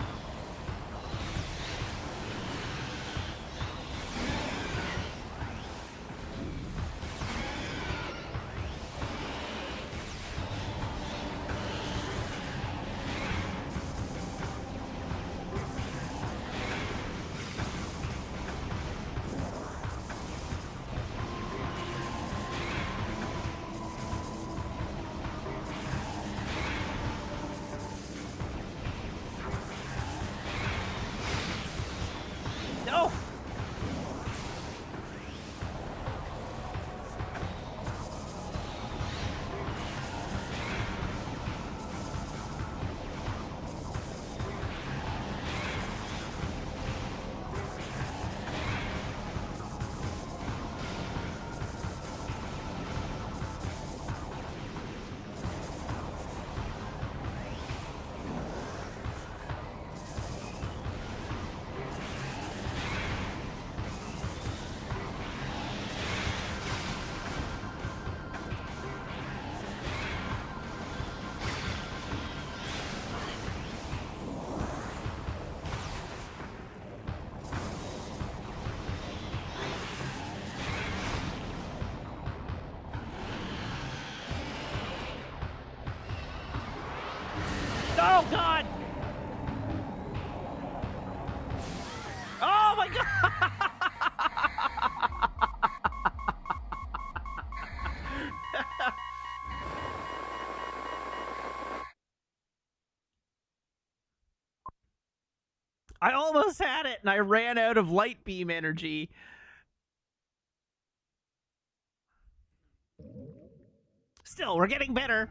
No! Oh, God! Oh, my God! I almost had it, and I ran out of light beam energy. Still, we're getting better.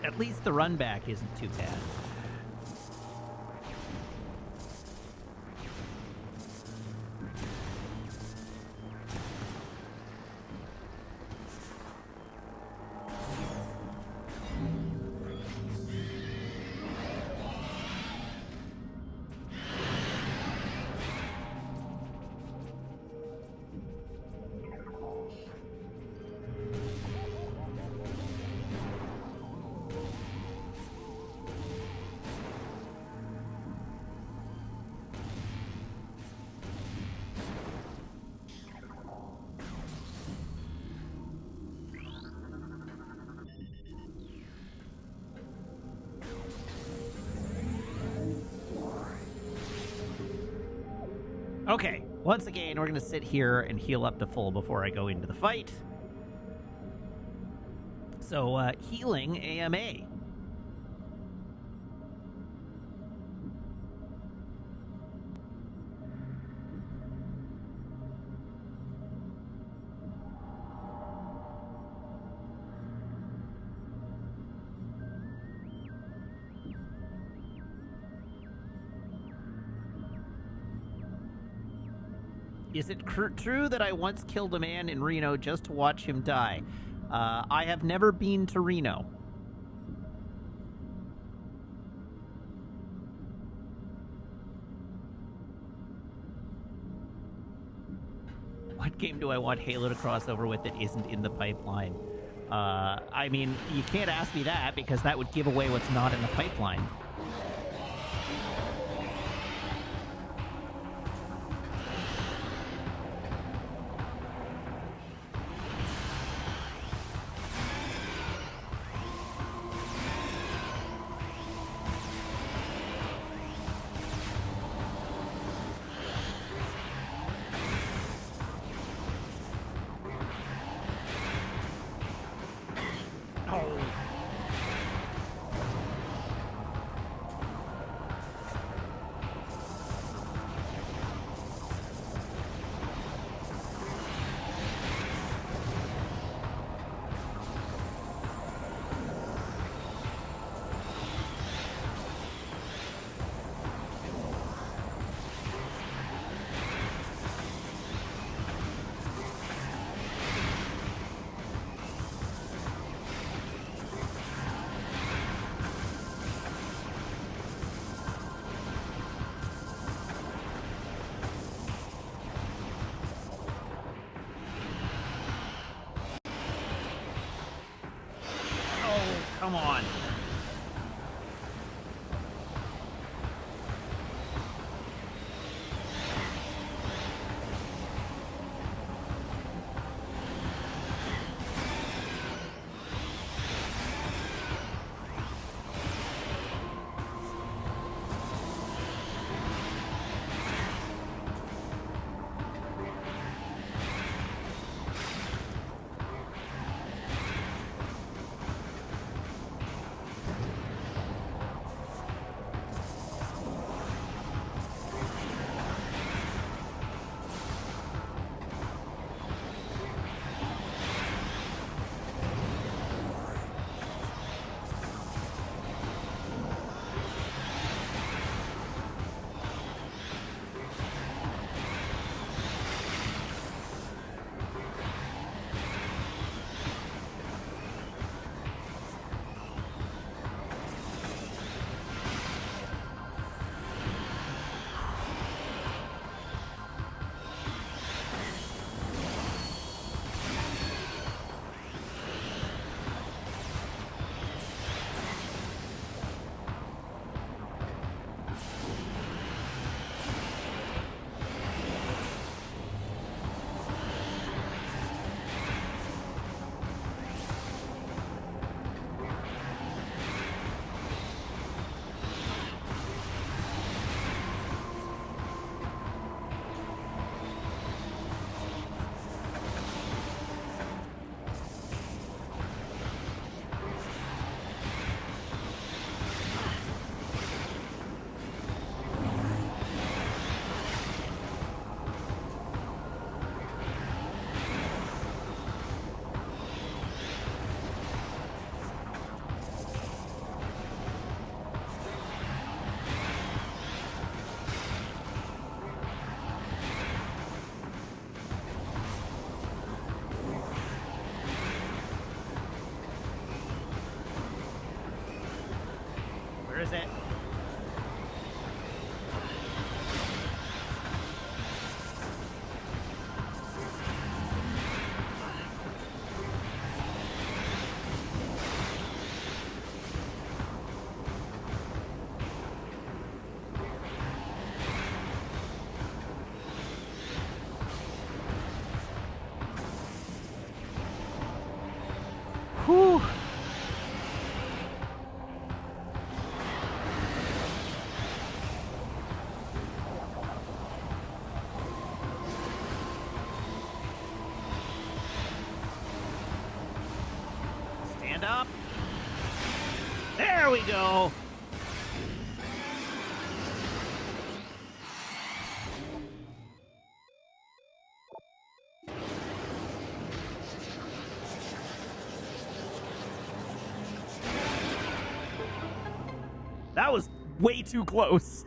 At least the run back isn't too bad. Okay, once again, we're going to sit here and heal up to full before I go into the fight. So, healing AMA. Is it true that I once killed a man in Reno just to watch him die? I have never been to Reno. What game do I want Halo to cross over with that isn't in the pipeline? I mean, you can't ask me that because that would give away what's not in the pipeline. Come on. Where is it? Whew. Stand up. There we go. That was way too close.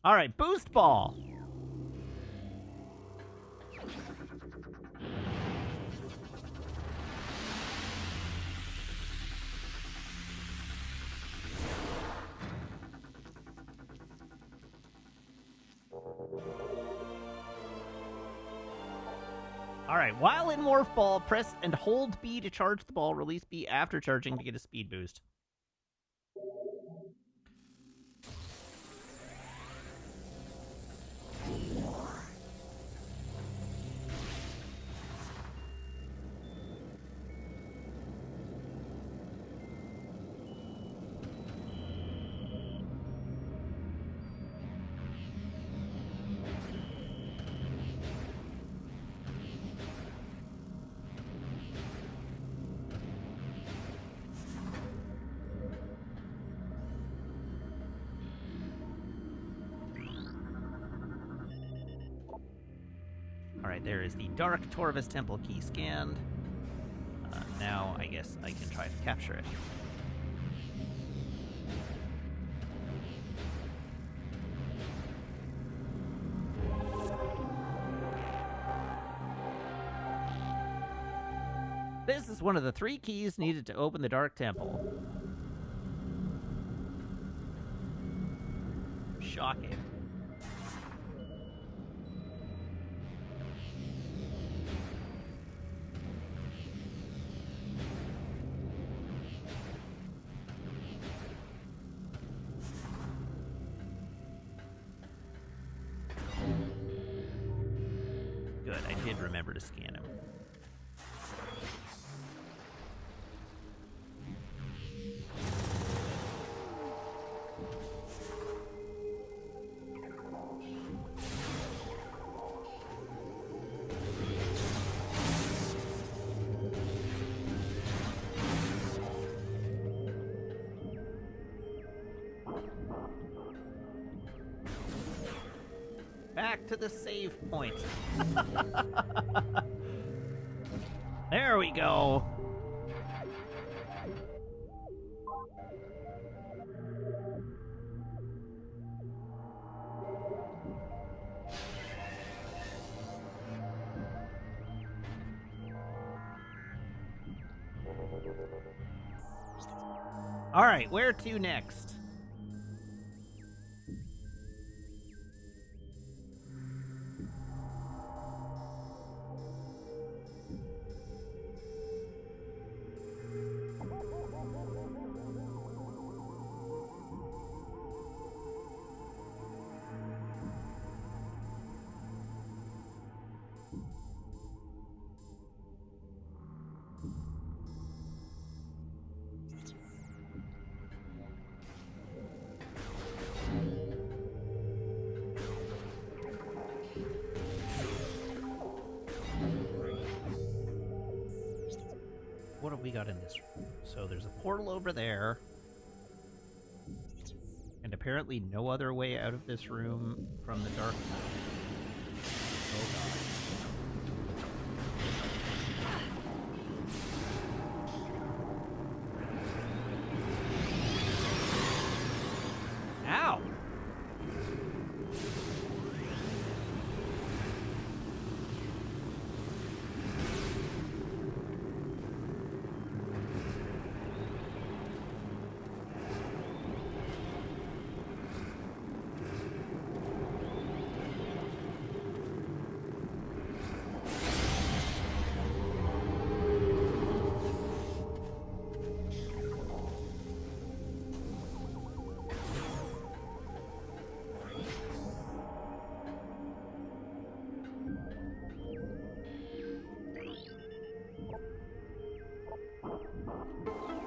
All right, boost ball. All right, while in Morph Ball, press and hold B to charge the ball. Release B after charging to get a speed boost. All right, there is the Dark Torvus Temple key scanned. Now, I guess I can try to capture it. This is one of the 3 keys needed to open the Dark Temple. Shocking. Good, I did remember to scan him. Back to the save point. There we go. All right, where to next? What have we got in this room? So there's a portal over there. And apparently no other way out of this room from the dark side. Oh god. Ow!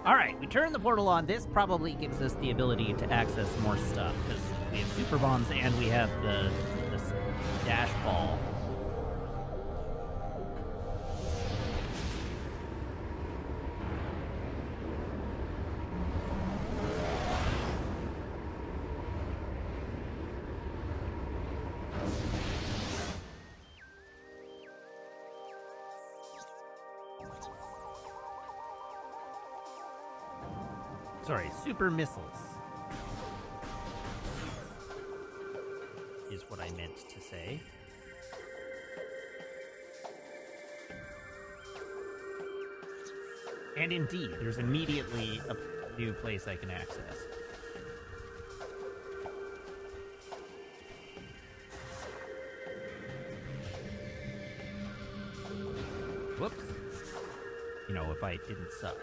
Alright, we turn the portal on. This probably gives us the ability to access more stuff, because we have super bombs and we have this dash ball. Sorry, super missiles. is what I meant to say. And indeed, there's immediately a new place I can access. Whoops. You know, if I didn't suck.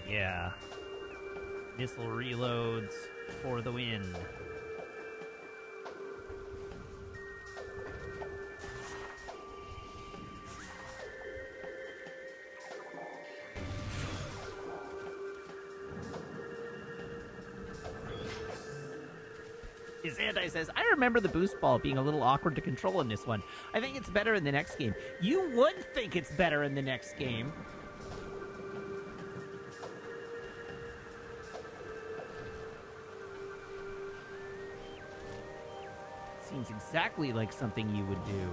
Yeah. Missile reloads for the win. Zandai says, I remember the boost ball being a little awkward to control in this one. I think it's better in the next game. You would think it's better in the next game. Seems exactly like something you would do.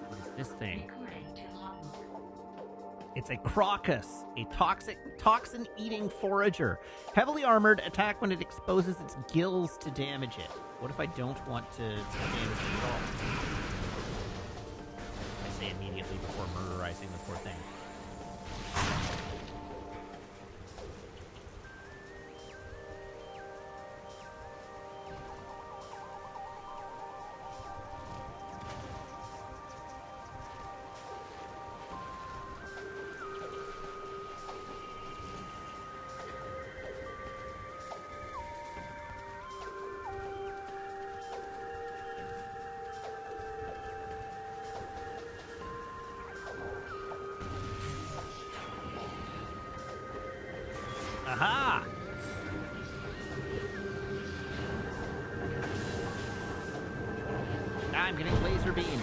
What is this thing? It's a crocus, a toxin-eating forager. Heavily armored, attack when it exposes its gills to damage it. What if I don't want to damage it at all? I say immediately before murderizing the poor thing. Aha! I'm getting laser beamed.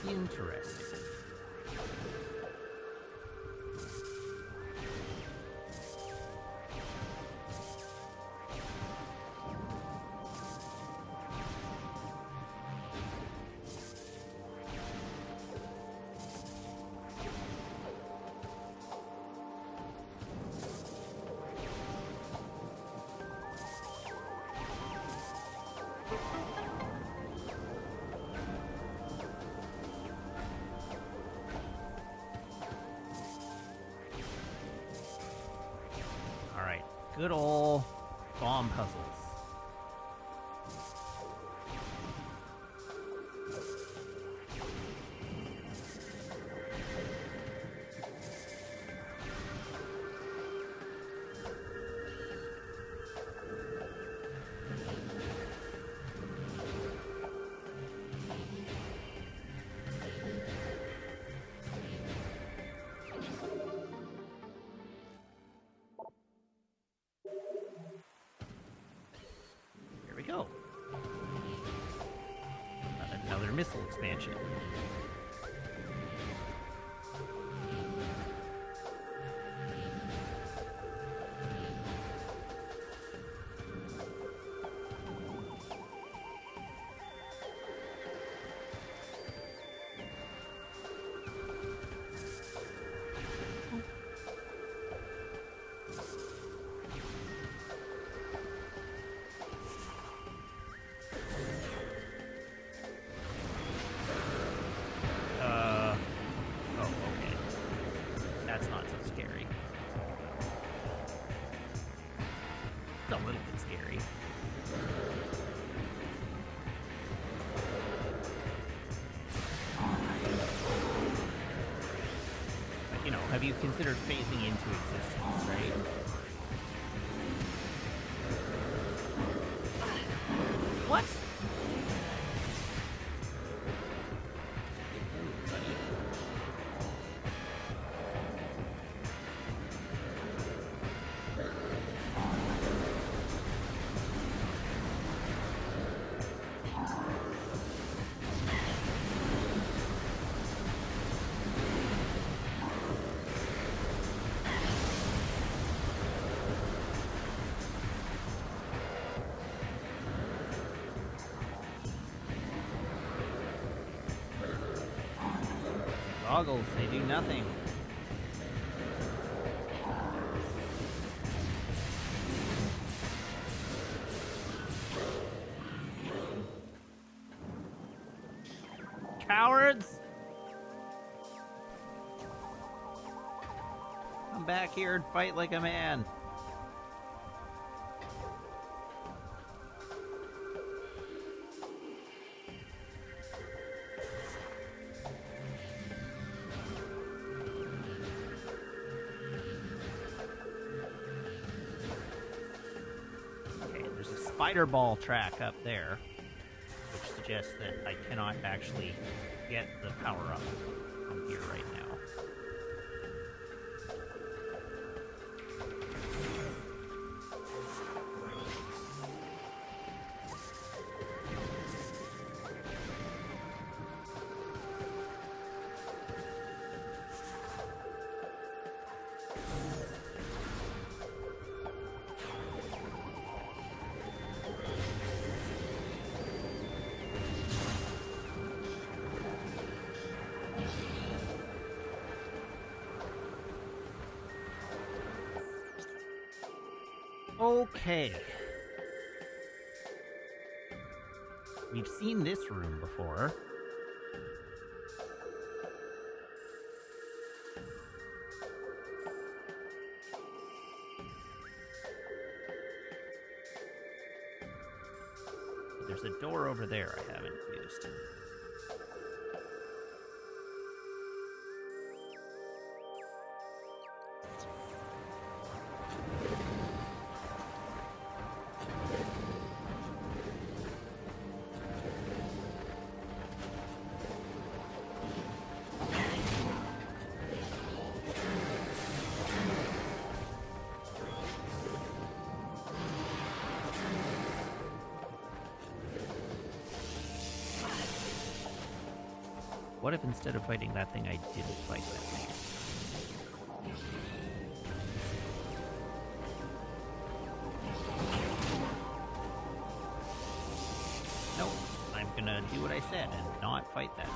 Interesting. Good ol' bomb puzzles. Go. Another missile expansion. scary. But, you know, have you considered phasing into existence, right? What? Goggles, they do nothing. Cowards! Come back here and fight like a man. Spider ball track up there, which suggests that I cannot actually get the power up from here right now. Okay. We've seen this room before. There's a door over there I haven't used. What if instead of fighting that thing, I didn't fight that thing? Nope. I'm gonna do what I said and not fight that thing.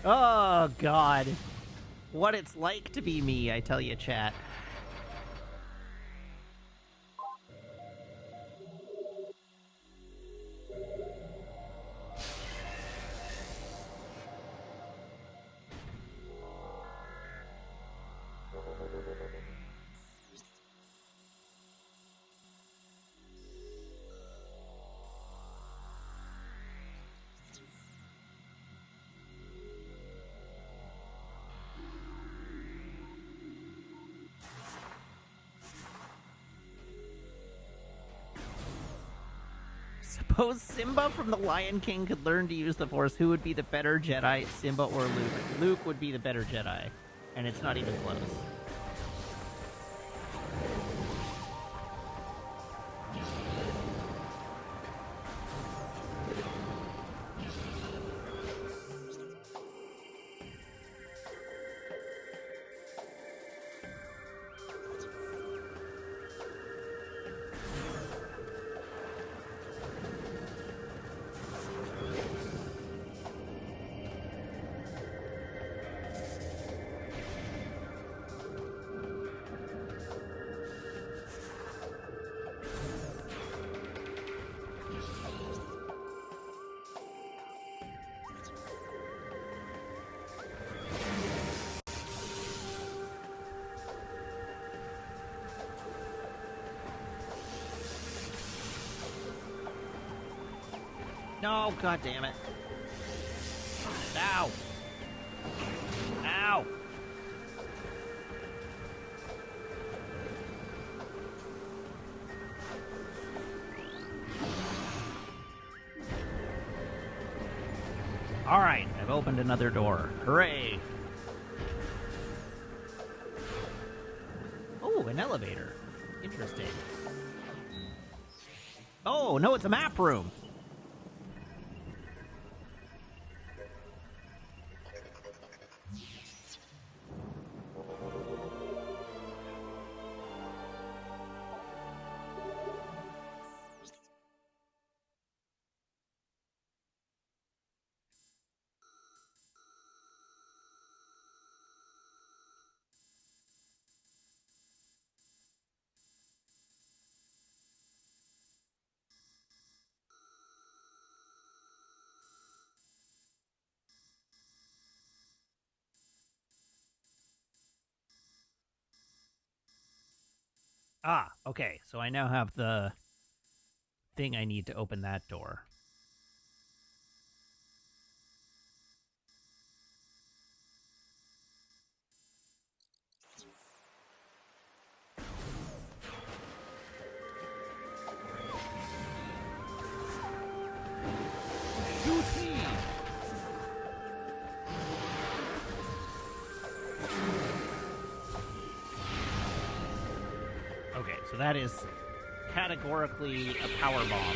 Oh, God. What it's like to be me, I tell you, chat. Suppose Simba from The Lion King could learn to use the Force. Who would be the better Jedi, Simba or Luke? Luke would be the better Jedi, and it's not even close. No, god damn it. Ow. Ow. Alright, I've opened another door. Hooray! Oh, an elevator. Interesting. Oh, no, it's a map room. Ah, okay, so I now have the thing I need to open that door. Shoot me! Okay, so that is categorically a power bomb.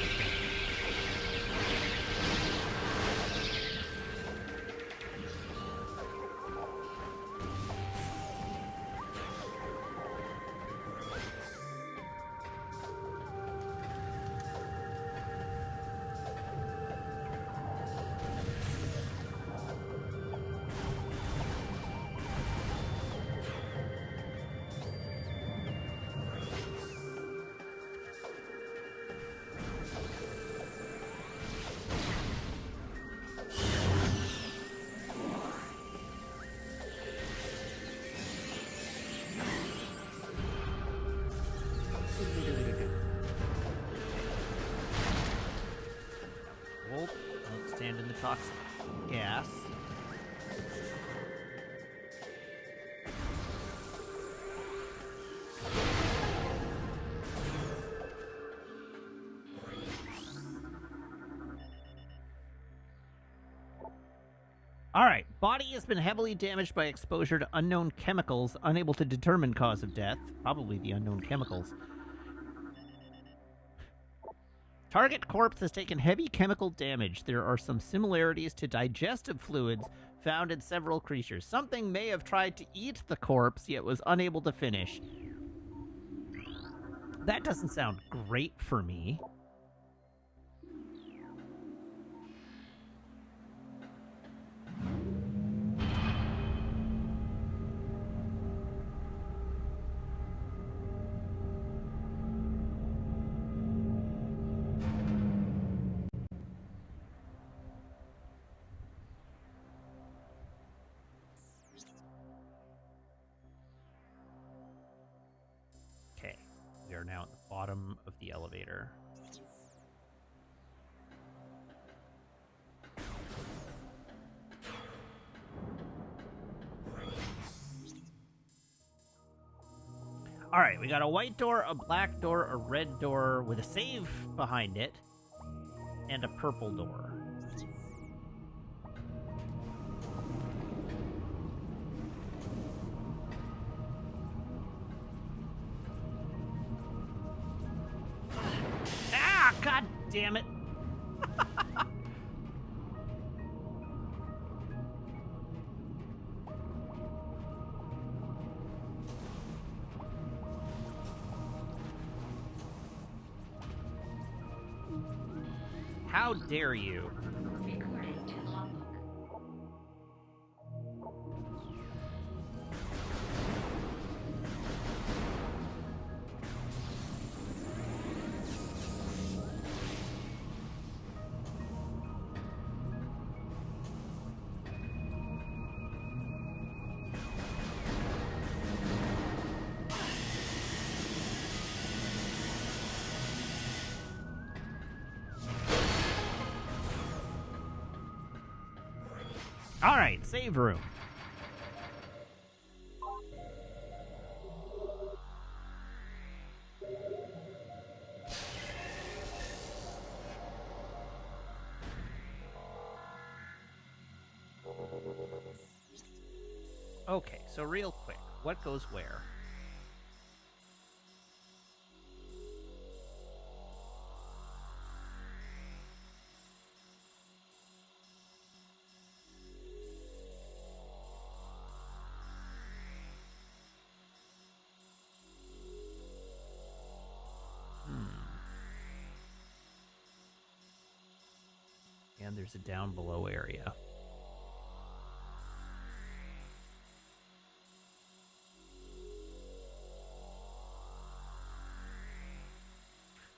Oh, don't stand in the toxic gas. Alright, body has been heavily damaged by exposure to unknown chemicals, unable to determine cause of death. Probably the unknown chemicals. Target corpse has taken heavy chemical damage. There are some similarities to digestive fluids found in several creatures. Something may have tried to eat the corpse, yet was unable to finish. That doesn't sound great for me. Okay, we are now at the bottom of the elevator. Alright, we got a white door, a black door, a red door with a save behind it, and a purple door. Ah, god damn it. How dare you? Recording to logbook. All right, save room. Okay, so real quick, what goes where? And there's a down below area.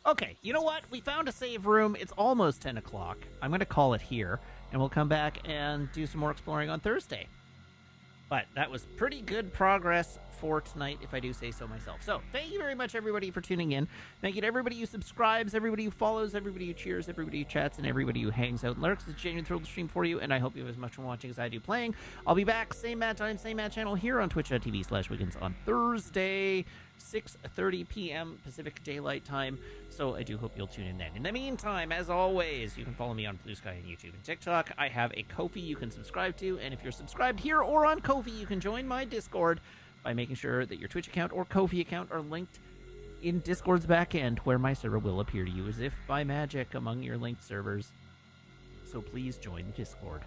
Okay, you know what? We found a save room. It's almost 10 o'clock. I'm going to call it here, and we'll come back and do some more exploring on Thursday. But that was pretty good progress for tonight, if I do say so myself. So, thank you very much, everybody, for tuning in. Thank you to everybody who subscribes, everybody who follows, everybody who cheers, everybody who chats, and everybody who hangs out and lurks. It's a genuine thrill to stream for you, and I hope you have as much fun watching as I do playing. I'll be back, same Matt time, same Matt channel, here on twitch.tv/wiggins on Thursday, 6:30 p.m. Pacific Daylight Time. So I do hope you'll tune in then. In the meantime, as always, you can follow me on Blue Sky and YouTube and TikTok. I have a Ko-fi you can subscribe to, and if you're subscribed here or on Ko-fi, you can join my Discord by making sure that your Twitch account or Ko-fi account are linked in Discord's back end, where my server will appear to you as if by magic among your linked servers. So please join the Discord.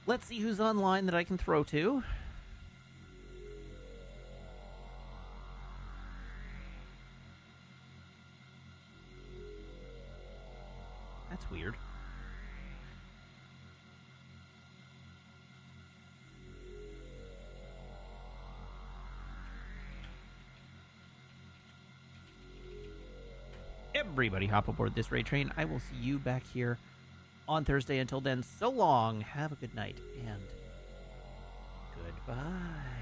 Let's see who's online that I can throw to. That's weird. Everybody hop aboard this raid train. I will see you back here on Thursday. Until then, so long. Have a good night and goodbye.